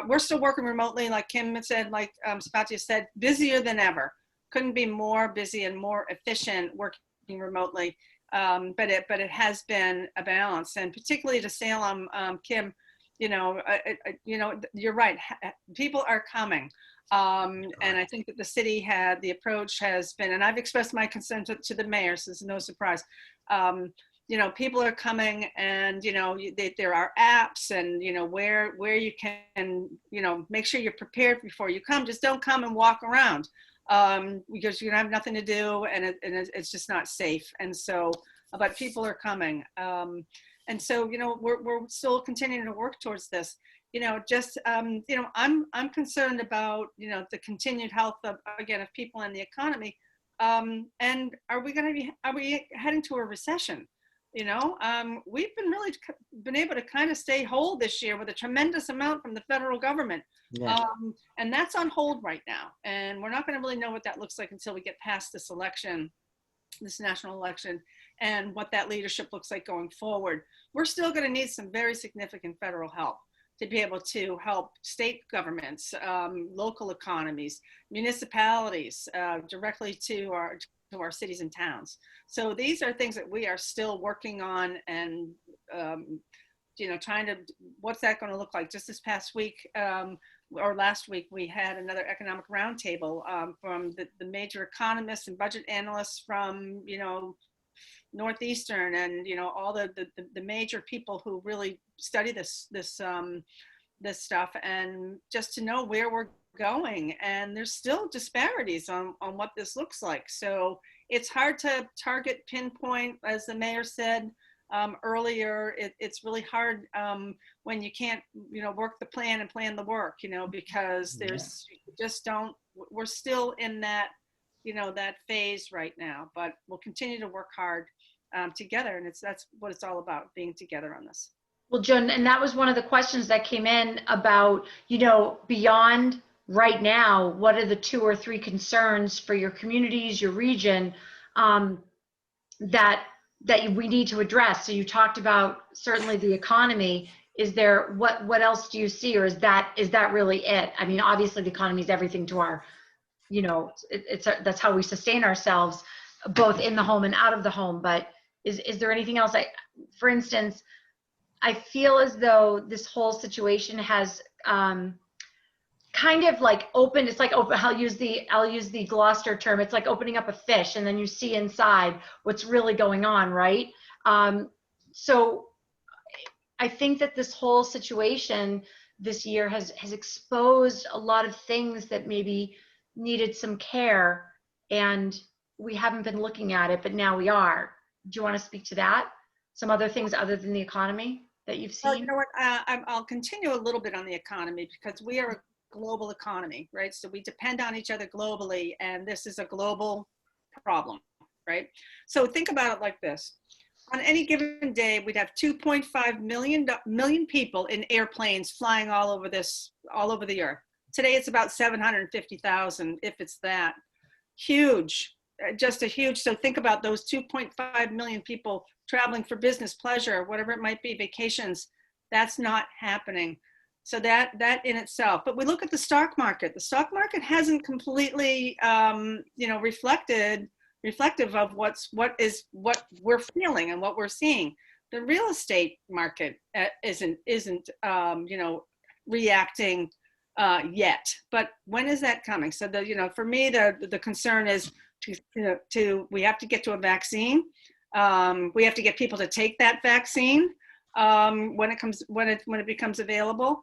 We're still working remotely, like Kim said, like Sefatia said, busier than ever. Couldn't be more busy and more efficient working remotely. But it has been a balance, and particularly to Salem, Kim, you know, you're right. People are coming. And I think that the city had, the approach has been, and I've expressed my concern to the mayor, so it's no surprise. You know, people are coming, and, you know, there are apps, and, you know, where you can, you know, make sure you're prepared before you come. Just don't come and walk around, because you're gonna have nothing to do, and it's just not safe. And so, but people are coming. And so, you know, we're still continuing to work towards this. You know, just, you know, I'm concerned about, you know, the continued health of people and the economy. And are we heading to a recession? You know, we've been able to kind of stay whole this year with a tremendous amount from the federal government. Yeah. And that's on hold right now. And we're not going to really know what that looks like until we get past this election, this national election, and what that leadership looks like going forward. We're still going to need some very significant federal help to be able to help state governments, local economies, municipalities, directly to our cities and towns. So these are things that we are still working on, and you know, trying to, what's that going to look like? Just this past week, or last week, we had another economic roundtable from the major economists and budget analysts from, you know, Northeastern, and, you know, all the major people who really study this stuff, and just to know where we're going. And there's still disparities on what this looks like. So it's hard to target, pinpoint, as the mayor said earlier. It's really hard when you can't, you know, work the plan and plan the work, you know, because there's just don't, we're still in that, you know, that phase right now, but we'll continue to work hard together. And that's what it's all about, being together on this. Well, Joan, and that was one of the questions that came in about, you know, beyond right now, what are the 2 or 3 concerns for your communities, your region, that we need to address? So you talked about certainly the economy. Is there, what else do you see, or is that really it? I mean, obviously the economy is everything to our, you know, that's how we sustain ourselves, both in the home and out of the home. But is there anything else? For instance, I feel as though this whole situation has kind of like opened, it's like open, I'll use the Gloucester term, it's like opening up a fish, and then you see inside what's really going on, right? So I think that this whole situation this year has exposed a lot of things that maybe needed some care, and we haven't been looking at it, but now we are. Do you want to speak to that? Some other things other than the economy that you've seen? Well, you know what, I'll continue a little bit on the economy, because we are a global economy, right? So we depend on each other globally, and this is a global problem, right? So think about it like this. On any given day, we'd have 2.5 million people in airplanes flying all over the earth. Today, it's about 750,000, if it's that. Huge, just a huge. So think about those 2.5 million people traveling for business, pleasure, whatever it might be, vacations. That's not happening. So that in itself. But we look at the stock market. The stock market hasn't completely, you know, reflective of what we're feeling and what we're seeing. The real estate market isn't you know, reacting yet. But when is that coming? So you know, for me, the concern is, we have to get to a vaccine. We have to get people to take that vaccine when it becomes available.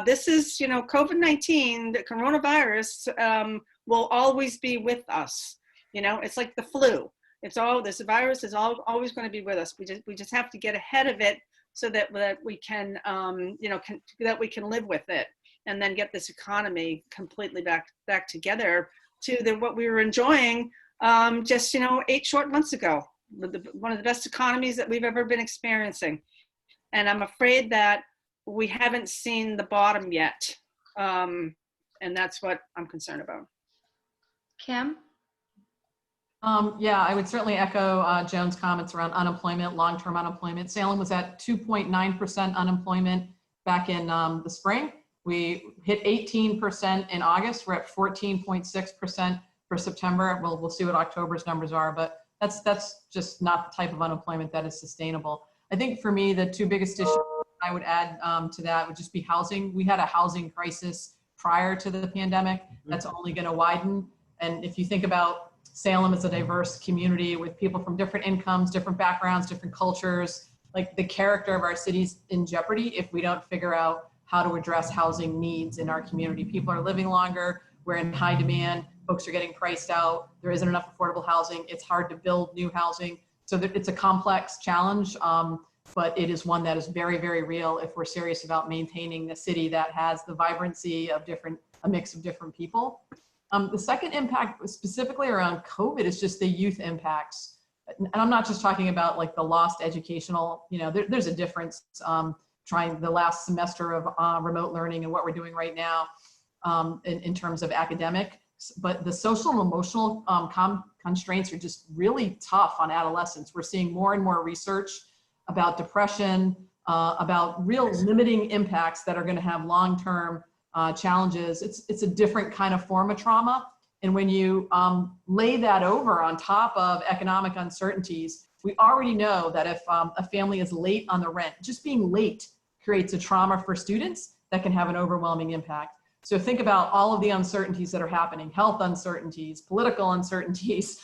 This is, COVID-19, the coronavirus will always be with us. It's like the flu. This virus is always going to be with us. We just have to get ahead of it so that we can, that we can live with it, and then get this economy completely back together to what we were enjoying just 8 short months ago. One of the best economies that we've ever been experiencing. And I'm afraid that we haven't seen the bottom yet. And that's what I'm concerned about. Kim? Yeah, I would certainly echo Joan's comments around unemployment, long-term unemployment. Salem was at 2.9% unemployment back in the spring. We hit 18% in August. We're at 14.6% for September. We'll see what October's numbers are, but that's just not the type of unemployment that is sustainable. I think for me, the two biggest issues I would add to that would just be housing. We had a housing crisis prior to the pandemic. That's only going to widen. And if you think about Salem as a diverse community with people from different incomes, different backgrounds, different cultures, like the character of our city's in jeopardy if we don't figure out how to address housing needs in our community. People are living longer. We're in high demand. Folks are getting priced out. There isn't enough affordable housing. It's hard to build new housing. So it's a complex challenge, but it is one that is very, very real if we're serious about maintaining a city that has the vibrancy of a mix of different people. The second impact specifically around COVID is just the youth impacts. And I'm not just talking about like the lost educational, there's a difference trying the last semester of remote learning and what we're doing right now in terms of academic, but the social and emotional constraints are just really tough on adolescents. We're seeing more and more research about depression, about real limiting impacts that are going to have long-term challenges. It's a different kind of form of trauma. And when you lay that over on top of economic uncertainties, we already know that if a family is late on the rent, just being late creates a trauma for students that can have an overwhelming impact. So think about all of the uncertainties that are happening, health uncertainties, political uncertainties,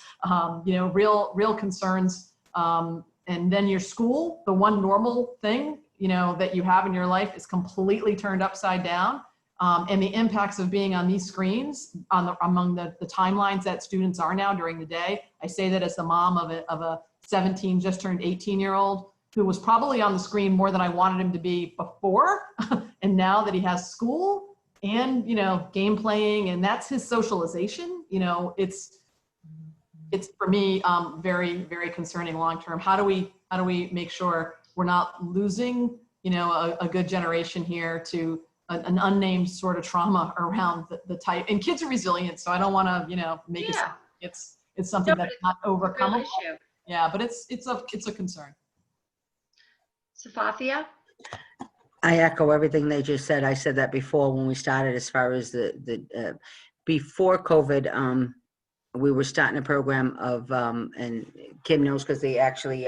real concerns. And then your school, the one normal thing, that you have in your life is completely turned upside down. And the impacts of being on these screens among the timelines that students are now during the day. I say that as the mom of a 17, just turned 18-year-old who was probably on the screen more than I wanted him to be before. And now that he has school and, game playing, and that's his socialization, it's for me, very, very concerning long-term. How do we make sure we're not losing, a good generation here to an unnamed sort of trauma around the type, and kids are resilient. So I don't want to, make it's something that's not overcomable. Yeah, but it's a concern. Sefatia? I echo everything they just said. I said that before when we started, as far as the before COVID, we were starting a program of, and Kim knows because they actually,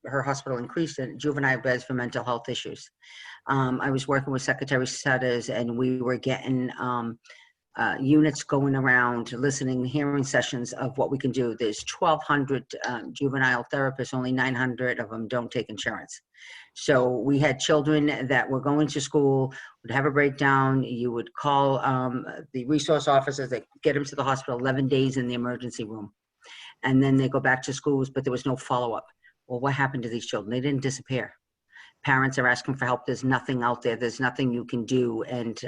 her hospital increased in juvenile beds for mental health issues. I was working with Secretary Sutters, and we were getting units going around, listening, hearing sessions of what we can do. There's 1,200 juvenile therapists, only 900 of them don't take insurance. So we had children that were going to school, would have a breakdown. You would call the resource officers that get them to the hospital, 11 days in the emergency room. And then they go back to schools, but there was no follow-up. Well, what happened to these children? They didn't disappear. Parents are asking for help. There's nothing out there. There's nothing you can do. And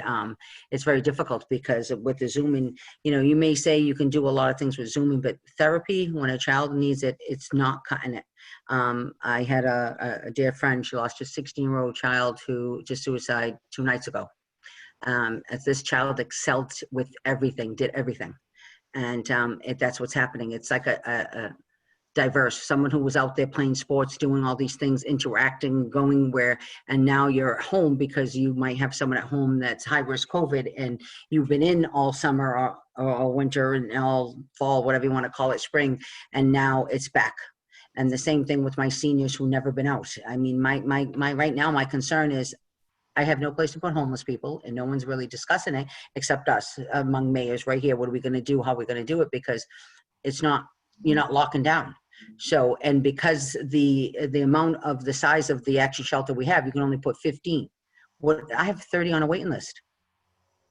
it's very difficult because with the Zooming, you may say you can do a lot of things with Zooming, but therapy, when a child needs it, it's not cutting it. I had a dear friend, she lost a 16-year-old child to suicide 2 nights ago. As this child excelled with everything, did everything. And that's what's happening. It's like a diverse, someone who was out there playing sports, doing all these things, interacting, going where, and now you're at home because you might have someone at home that's high risk COVID, and you've been in all summer or winter and all fall, whatever you want to call it, spring, and now it's back. And the same thing with my seniors who never been out. I mean, my right now, my concern is I have no place to put homeless people, and no one's really discussing it except us among mayors right here. What are we going to do? How are we going to do it? Because it's not you're not locking down. So, and because the amount of the size of the action shelter we have, you can only put 15. I have 30 on a waiting list.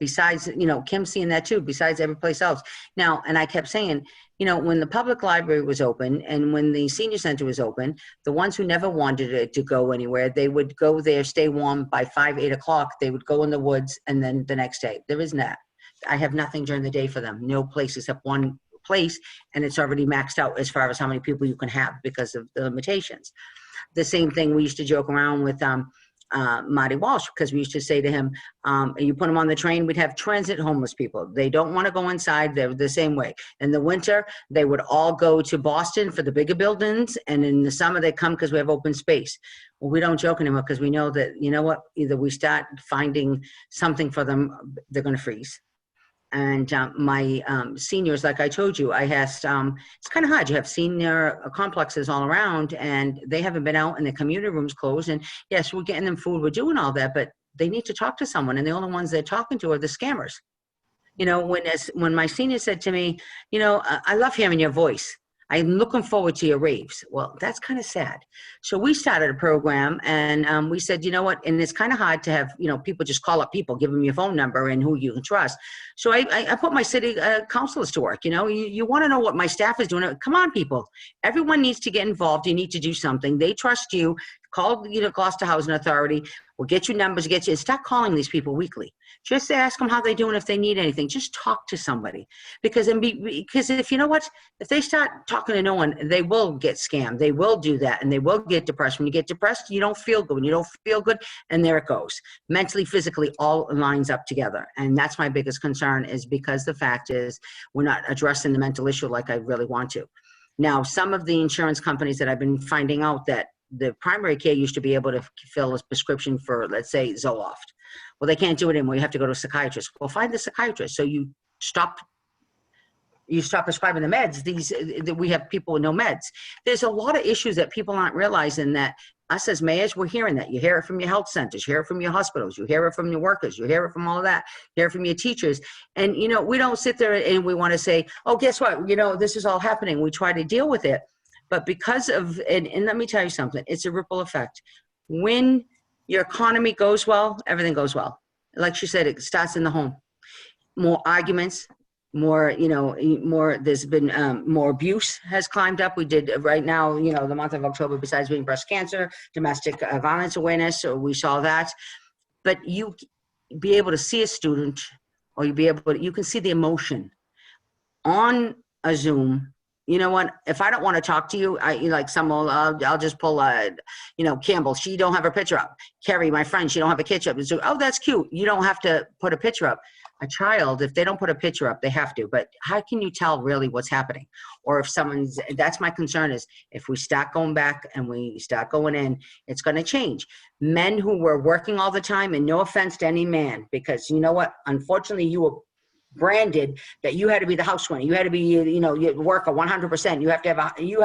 Besides, Kim's seeing that too, besides every place else. Now, and I kept saying, when the public library was open and when the senior center was open, the ones who never wanted it to go anywhere, they would go there, stay warm by 5, 8 o'clock. They would go in the woods, and then the next day. There isn't that. I have nothing during the day for them. No place except one place, and it's already maxed out as far as how many people you can have because of the limitations. The same thing, we used to joke around with Marty Walsh, because we used to say to him, you put them on the train, we'd have transit homeless people. They don't want to go inside. They're the same way. In the winter, they would all go to Boston for the bigger buildings, and in the summer they come because we have open space. Well, we don't joke anymore because we know that, either we start finding something for them, they're going to freeze. And my seniors, like I told you, I asked, it's kind of hard. You have senior complexes all around, and they haven't been out, and the community room's closed. And yes, we're getting them food, we're doing all that, but they need to talk to someone, and the only ones they're talking to are the scammers. When my senior said to me, I love hearing your voice. I'm looking forward to your raves. Well, that's kind of sad. So we started a program, and we said, you know what? And it's kind of hard to have, people just call up people, give them your phone number and who you can trust. So I put my city councilors to work. You want to know what my staff is doing. Come on, people. Everyone needs to get involved. You need to do something. They trust you. Call, Gloucester Housing Authority. We'll get you numbers, start calling these people weekly. Just ask them how they're doing, if they need anything. Just talk to somebody. Because if if they start talking to no one, they will get scammed. They will do that, and they will get depressed. When you get depressed, you don't feel good. When you don't feel good, and there it goes. Mentally, physically, all lines up together. And that's my biggest concern, is because the fact is we're not addressing the mental issue like I really want to. Now, some of the insurance companies that I've been finding out that the primary care used to be able to fill a prescription for, let's say, Zoloft. Well, they can't do it anymore. You have to go to a psychiatrist. Well, find the psychiatrist. So you stop prescribing the meds. We have people with no meds. There's a lot of issues that people aren't realizing, that us as mayors, we're hearing that. You hear it from your health centers, you hear it from your hospitals, you hear it from your workers, you hear it from all of that, you hear it from your teachers. And, we don't sit there and we want to say, oh, guess what? This is all happening. We try to deal with it. But because of, and let me tell you something, it's a ripple effect. When your economy goes well, everything goes well. Like she said, it starts in the home. More arguments, more, there's been more abuse has climbed up. We did right now, the month of October, besides being breast cancer, domestic violence awareness, so we saw that. But you be able to see a student, or you can see the emotion on a Zoom. You know what? If I don't want to talk to you, I'll just pull Campbell. She don't have her picture up. Carrie, my friend, she don't have a picture up. So, oh, that's cute. You don't have to put a picture up. A child, if they don't put a picture up, they have to. But how can you tell really what's happening? Or if that's my concern, is if we start going back and we start going in, it's going to change. Men who were working all the time, and no offense to any man, because you know what? Unfortunately, you were branded that you had to be the house winner. You had to be, you work 100%. You have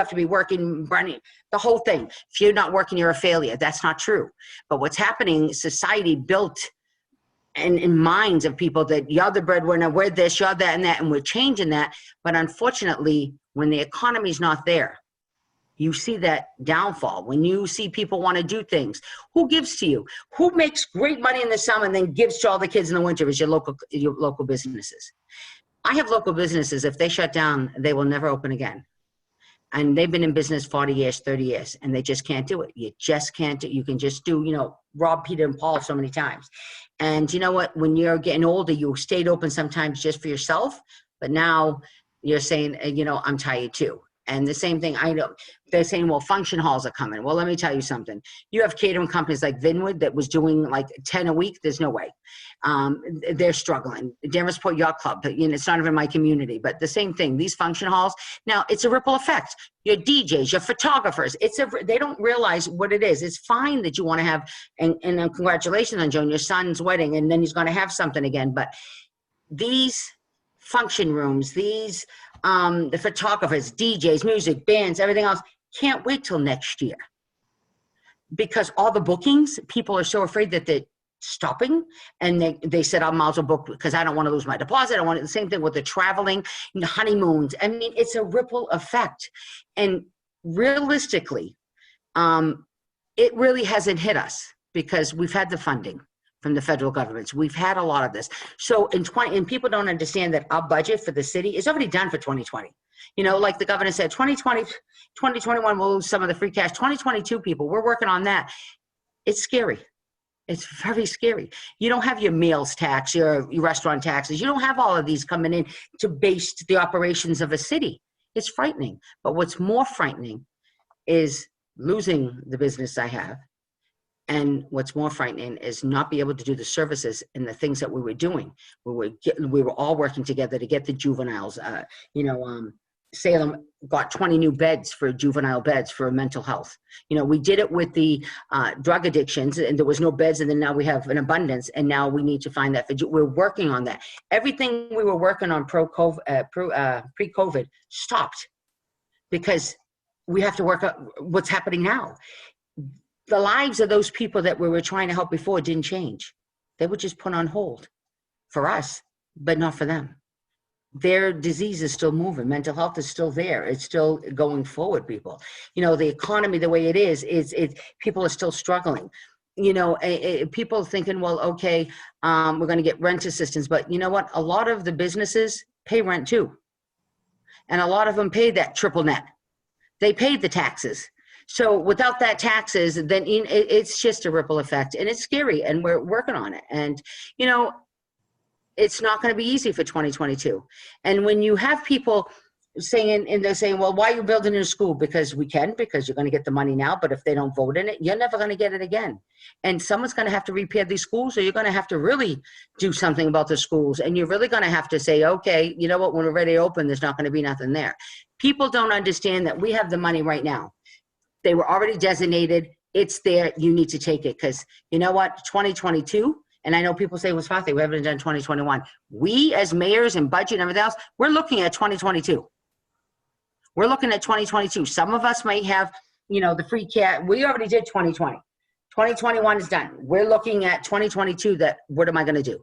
to be working, the whole thing. If you're not working, you're a failure. That's not true. But what's happening, society built in minds of people that you're the breadwinner, we're this, you're that, and that, and we're changing that. But unfortunately, when the economy's not there, you see that downfall. When you see people want to do things, who gives to you? Who makes great money in the summer and then gives to all the kids in the winter? Is your local businesses. I have local businesses. If they shut down, they will never open again. And they've been in business 40 years, 30 years, and they just can't do it. You just can't do it. You can just do, rob Peter and Paul so many times. And you know what? When you're getting older, you stayed open sometimes just for yourself, but now you're saying, I'm tired too. And the same thing, I know, they're saying, well, function halls are coming. Well, let me tell you something. You have catering companies like Vinwood that was doing like 10 a week. There's no way. They're struggling. Damersport Yacht Club, it's not even my community, but the same thing. These function halls, now it's a ripple effect. Your DJs, your photographers, they don't realize what it is. It's fine that you want to have, and congratulations on Joan, your son's wedding, and then he's going to have something again. But these function rooms, the photographers, DJs, music, bands, everything else, can't wait till next year. Because all the bookings, people are so afraid that stopping, and they said, I might as well book because I don't want to lose my deposit. I want it. The same thing with the traveling, honeymoons. I mean, it's a ripple effect. And realistically, it really hasn't hit us because we've had the funding from the federal governments. We've had a lot of this. So and people don't understand that our budget for the city is already done for 2020. Like the governor said, 2020, 2021, we'll lose some of the free cash. 2022 people, we're working on that. It's scary. It's very scary. You don't have your meals tax, your restaurant taxes. You don't have all of these coming in to base the operations of a city. It's frightening. But what's more frightening is losing the business I have. And what's more frightening is not be able to do the services and the things that we were doing. We were all working together to get the juveniles. Salem got 20 new beds for juvenile beds for mental health. We did it with the drug addictions, and there was no beds, and then now we have an abundance, and now we need to find that. We're working on that. Everything we were working on pre-COVID stopped because we have to work out what's happening now. The lives of those people that we were trying to help before didn't change. They were just put on hold for us, but not for them. Their disease is still moving. Mental health is still there. It's still going forward, people. The economy, the way it is people are still struggling. People thinking, well, okay, we're going to get rent assistance. But you know what? A lot of the businesses pay rent too. And a lot of them pay that triple net. They paid the taxes. So without that taxes, then it's just a ripple effect. And it's scary. And we're working on it. And, it's not going to be easy for 2022. And when you have people saying, and they're saying, well, why are you building a new school? Because we can, because you're going to get the money now, but if they don't vote in it, you're never going to get it again. And someone's going to have to repair these schools, or you're going to have to really do something about the schools. And you're really going to have to say, okay, you know what, when we're ready to open, there's not going to be nothing there. People don't understand that we have the money right now. They were already designated. It's there. You need to take it, because you know what, 2022, and I know people say, well, Sefatia, we haven't done 2021. We as mayors and budget and everything else, we're looking at 2022. We're looking at 2022. Some of us might have, the free cash. We already did 2020. 2021 is done. We're looking at 2022 that what am I going to do?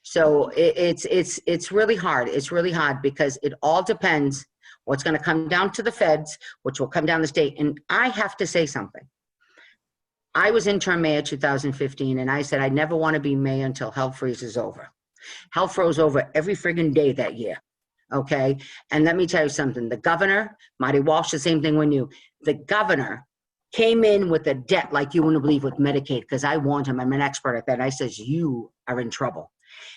So it's really hard. It's really hard because it all depends what's going to come down to the feds, which will come down the state. And I have to say something. I was interim mayor 2015, and I said, I never want to be mayor until hell freezes over. Hell froze over every friggin' day that year, okay? And let me tell you something. The governor, Marty Walsh, the same thing when the governor came in with a debt like you wouldn't believe with Medicaid, because I warned him. I'm an expert at that. I says, you are in trouble.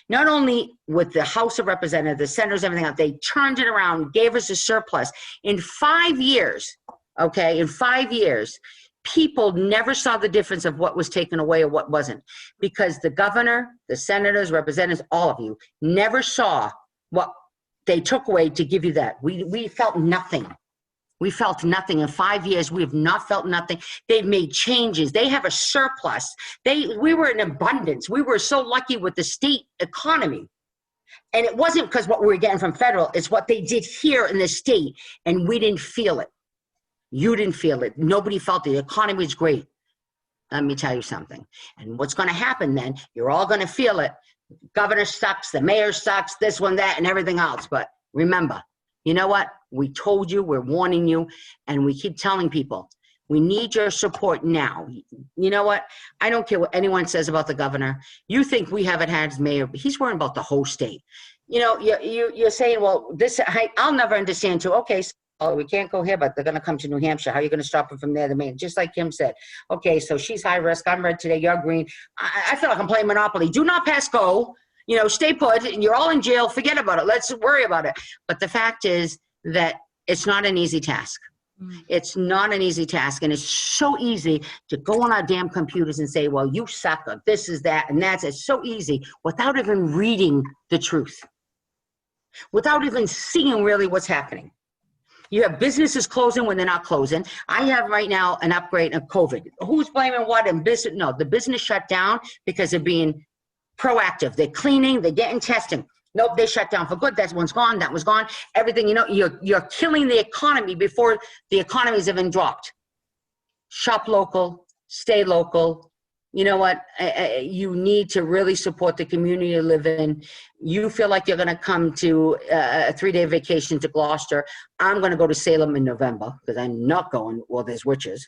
Not only with the House of Representatives, the senators, everything else, they turned it around, gave us a surplus. In 5 years, okay, in 5 years, people never saw the difference of what was taken away or what wasn't, because the governor, the senators, representatives, all of you never saw what they took away to give you that. We felt nothing. We felt nothing. In 5 years, we have not felt nothing. They've made changes. They have a surplus. We were in abundance. We were so lucky with the state economy. And it wasn't because what we were getting from federal, it's what they did here in the state, and we didn't feel it. You didn't feel it. Nobody felt it. The economy is great. Let me tell you something. And what's going to happen then, you're all going to feel it. Governor sucks, the mayor sucks, this one, that, and everything else. But remember, you know what? We told you, we're warning you, and we keep telling people, we need your support now. You know what? I don't care what anyone says about the governor. You think we haven't had his mayor, but he's worrying about the whole state. You're saying, well, I'll never understand too. Okay, oh, we can't go here, but they're going to come to New Hampshire. How are you going to stop them from there? The main, just like Kim said. Okay, so she's high risk. I'm red today. You're green. I feel like I'm playing Monopoly. Do not pass go. Stay put. And you're all in jail. Forget about it. Let's worry about it. But the fact is that it's not an easy task. It's not an easy task. And it's so easy to go on our damn computers and say, well, you suck, or this is that, and that's. It's so easy without even reading the truth, without even seeing really what's happening. You have businesses closing when they're not closing. I have right now an upgrade of COVID. Who's blaming what in business? No, the business shut down because they're being proactive. They're cleaning, they're getting testing. Nope, they shut down for good. That one's gone, that was gone. Everything, you're killing the economy before the economies have been dropped. Shop local, stay local, you know what, you need to really support the community you live in. You feel like you're going to come to a 3-day vacation to Gloucester. I'm going to go to Salem in November because I'm not going, well, there's witches.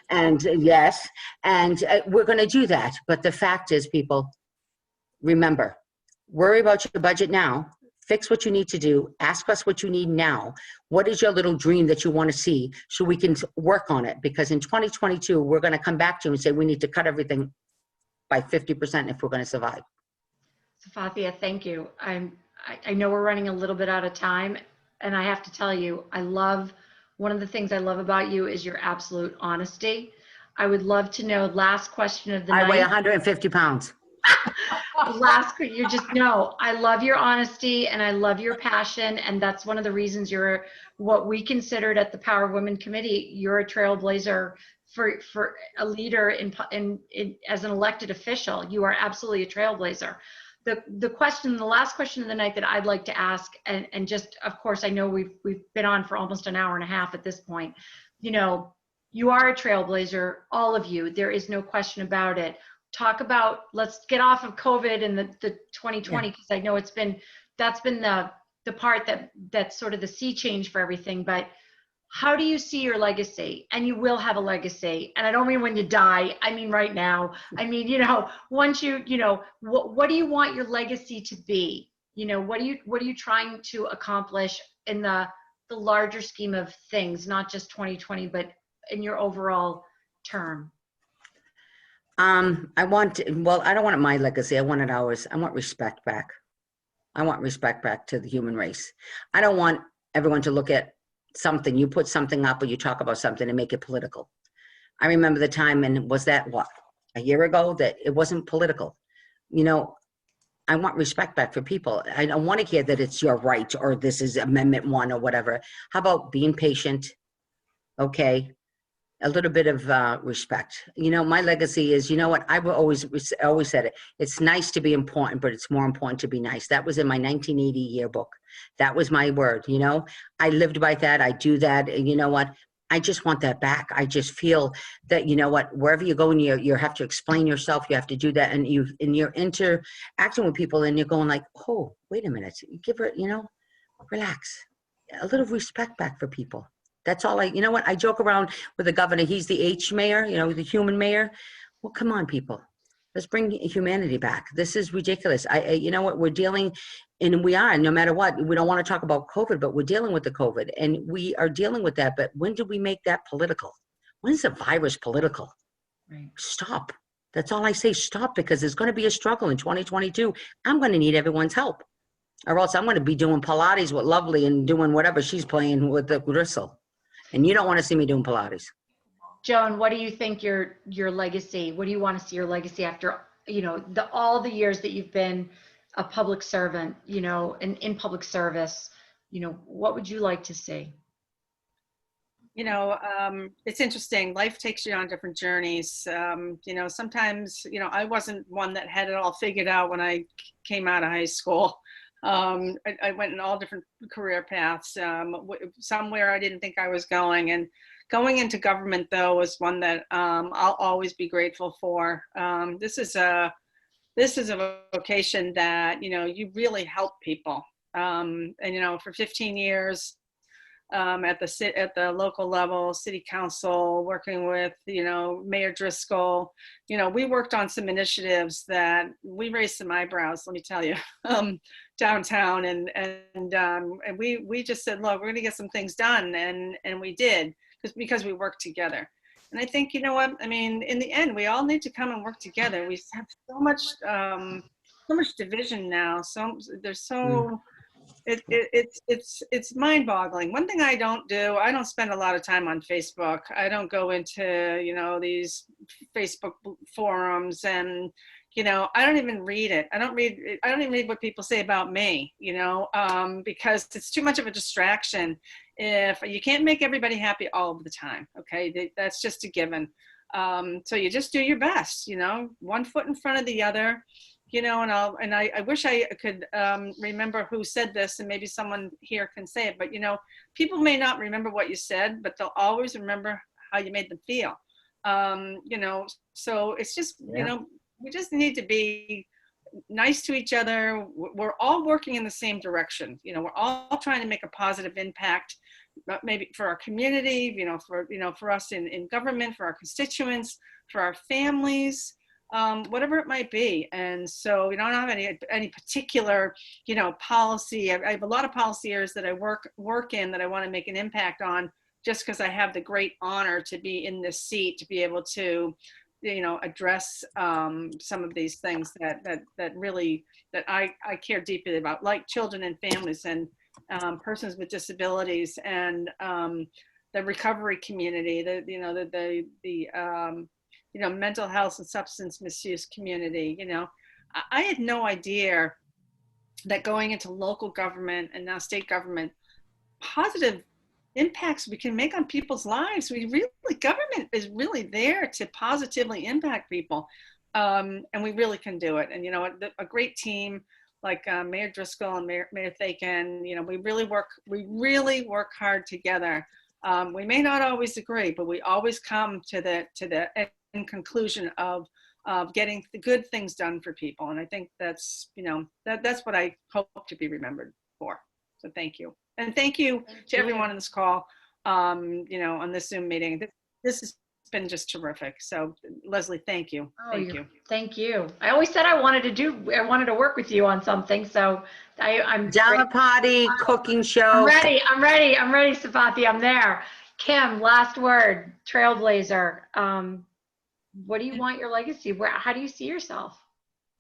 And yes, and we're going to do that. But the fact is, people, remember, worry about your budget now. Fix what you need to do. Ask us what you need now. What is your little dream that you want to see so we can work on it? Because in 2022, we're going to come back to you and say we need to cut everything by 50% if we're going to survive. Sefatia, thank you. I know we're running a little bit out of time, and I have to tell you, one of the things I love about you is your absolute honesty. I would love to know, last question of the night. I weigh 150 pounds. You just know, I love your honesty and I love your passion. And that's one of the reasons you're what we considered at the Power of Women Committee. You're a trailblazer for a leader as an elected official. You are absolutely a trailblazer. The last question of the night that I'd like to ask, and just, of course, I know we've been on for almost an hour and a half at this point. You know, you are a trailblazer, all of you. There is no question about it. Talk about, let's get off of COVID and the 2020, because I know that's been the part that's sort of the sea change for everything. But how do you see your legacy? And you will have a legacy. And I don't mean when you die, I mean right now. I mean, you know, once what do you want your legacy to be? You know, what are you trying to accomplish in the larger scheme of things, not just 2020, but in your overall term? I don't want my legacy. I wanted ours. I want respect back. I want respect back to the human race. I don't want everyone to look at something, you put something up or you talk about something and make it political. I remember the time, and was that a year ago, that it wasn't political. You know, I want respect back for people. I don't want to hear that it's your right or this is Amendment 1 or whatever. How about being patient? Okay. A little bit of respect. You know, my legacy is, you know what, I always said it. It's nice to be important, but it's more important to be nice. That was in my 1980 yearbook. That was my word, you know. I lived by that. I do that. And you know what? I just want that back. I just feel that, you know what, wherever you go and you have to explain yourself, you have to do that. And you're interacting with people and you're going like, oh, wait a minute. Give her, you know, relax. A little respect back for people. That's all you know what, I joke around with the governor. He's the H mayor, you know, the human mayor. Well, come on, people. Let's bring humanity back. This is ridiculous. You know what, we're dealing, and we are, no matter what, we don't want to talk about COVID, but we're dealing with the COVID and we are dealing with that. But when did we make that political? When is the virus political? Right. Stop. That's all I say, stop, because there's going to be a struggle in 2022. I'm going to need everyone's help, or else I'm going to be doing Pilates with Lovely and doing whatever she's playing with the Driscoll. And you don't want to see me doing Pilates. Joan, what do you think your legacy, what do you want to see your legacy after, you know, all the years that you've been a public servant, you know, and in public service, you know, what would you like to see? You know, it's interesting. Life takes you on different journeys. You know, sometimes, you know, I wasn't one that had it all figured out when I came out of high school. I went in all different career paths, somewhere I didn't think I was going. And going into government, though, was one that I'll always be grateful for. This is a vocation that, you know, you really help people. And, you know, for 15 years, at the local level, city council, working with, you know, Mayor Driscoll, you know, we worked on some initiatives that we raised some eyebrows, let me tell you, downtown, and we just said, look, we're going to get some things done, and we did, because we worked together. And I think, you know what, I mean, in the end, we all need to come and work together. We have so much division now. It's mind-boggling. One thing I don't do, I don't spend a lot of time on Facebook. I don't go into, you know, these Facebook forums, and, you know, I don't even read it. I don't even read what people say about me, you know, because it's too much of a distraction. If you can't make everybody happy all of the time, okay, that's just a given. So you just do your best, you know, one foot in front of the other. You know, and I wish I could remember who said this, and maybe someone here can say it, but, you know, people may not remember what you said, but they'll always remember how you made them feel. You know, So it's just, Yeah. you know, we just need to be nice to each other. We're all working in the same direction. You know, we're all trying to make a positive impact, maybe for our community, for us in government, for our constituents, for our families, whatever it might be. And so we don't have any particular, policy. I have a lot of policy areas that I work in that I want to make an impact on, just because I have the great honor to be in this seat, to be able to, address some of these things that I care deeply about, like children and families and persons with disabilities, and the recovery community, the mental health and substance misuse community. I had no idea that going into local government and now state government, positive impacts we can make on people's lives. Government is really there to positively impact people. And we really can do it. And, a great team like Mayor Driscoll and Mayor Theken, we really work hard together. We may not always agree, but we always come to the end conclusion of getting the good things done for people. And I think that's, that's what I hope to be remembered for. So thank you. And thank you to everyone on this call, on this Zoom meeting. This has been just terrific. So Leslie, thank you. Thank you. Thank you. I always said I wanted to work with you on something. So I'm Pajama party, cooking show. I'm ready, Sefatia. I'm there. Kim, last word, Trailblazer. What do you want your legacy? How do you see yourself?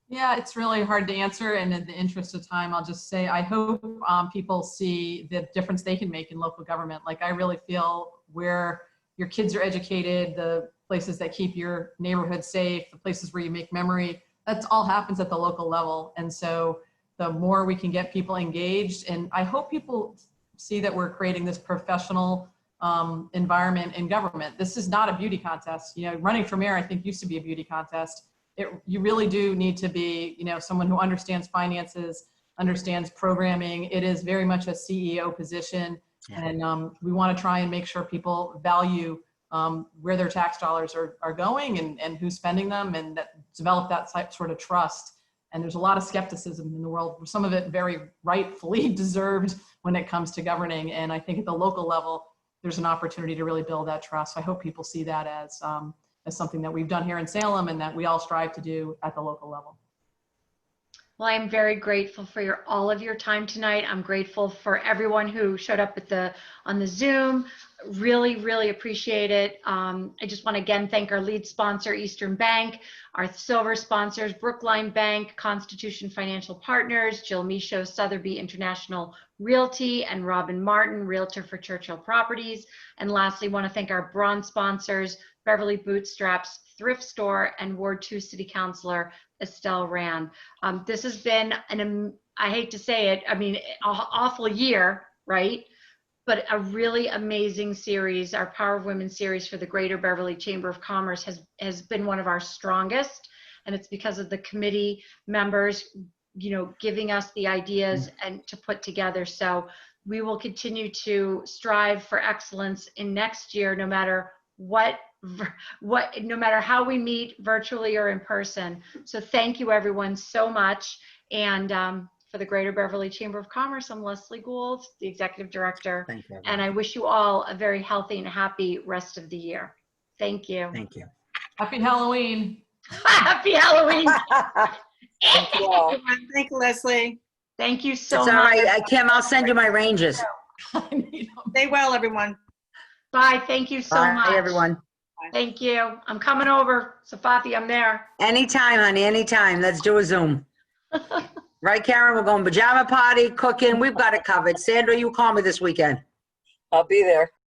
Yeah, it's really hard to answer. And in the interest of time, I'll just say, I hope people see the difference they can make in local government. Like, I really feel where your kids are educated, the places that keep your neighborhood safe, the places where you make memory, that all happens at the local level. And so the more we can get people engaged, and I hope people see that we're creating this professional environment in government. This is not a beauty contest. Running for mayor, I think, used to be a beauty contest. You really do need to be, someone who understands finances, understands programming. It is very much a CEO position. Yeah. And we want to try and make sure people value where their tax dollars are going and who's spending them, and that develop that sort of trust. And there's a lot of skepticism in the world, some of it very rightfully deserved when it comes to governing. And I think at the local level, there's an opportunity to really build that trust. So I hope people see that as something that we've done here in Salem and that we all strive to do at the local level. Well, I'm very grateful for all of your time tonight. I'm grateful for everyone who showed up on the Zoom. Really, really appreciate it. I just want to again thank our lead sponsor, Eastern Bank, our silver sponsors, Brookline Bank, Constitution Financial Partners, Jill Michaud, Sotheby International Realty, and Robin Martin, Realtor for Churchill Properties. And lastly, want to thank our bronze sponsors, Beverly Bootstraps Thrift Store and Ward 2 City Councilor Estelle Rand. This has been I hate to say it, an awful year, right? But a really amazing series. Our Power of Women series for the Greater Beverly Chamber of Commerce has been one of our strongest, and it's because of the committee members, giving us the ideas and to put together. So we will continue to strive for excellence in next year, no matter no matter how we meet virtually or in person. So thank you everyone so much. And for the Greater Beverly Chamber of Commerce, I'm Leslie Gould, the Executive Director. Thank you. And I wish you all a very healthy and happy rest of the year. Thank you. Thank you. Happy Halloween. Happy Halloween. Thank you all. Thank you, Leslie. Thank you so It's much. all right, Kim, I'll send you my ranges. Stay well, everyone. Bye. Thank you so much. Bye, everyone. Thank you. I'm coming over. Sefatia, I'm there. Anytime, honey, anytime. Let's do a Zoom. Right, Karen? We're going pajama party, cooking. We've got it covered. Sandra, you call me this weekend. I'll be there.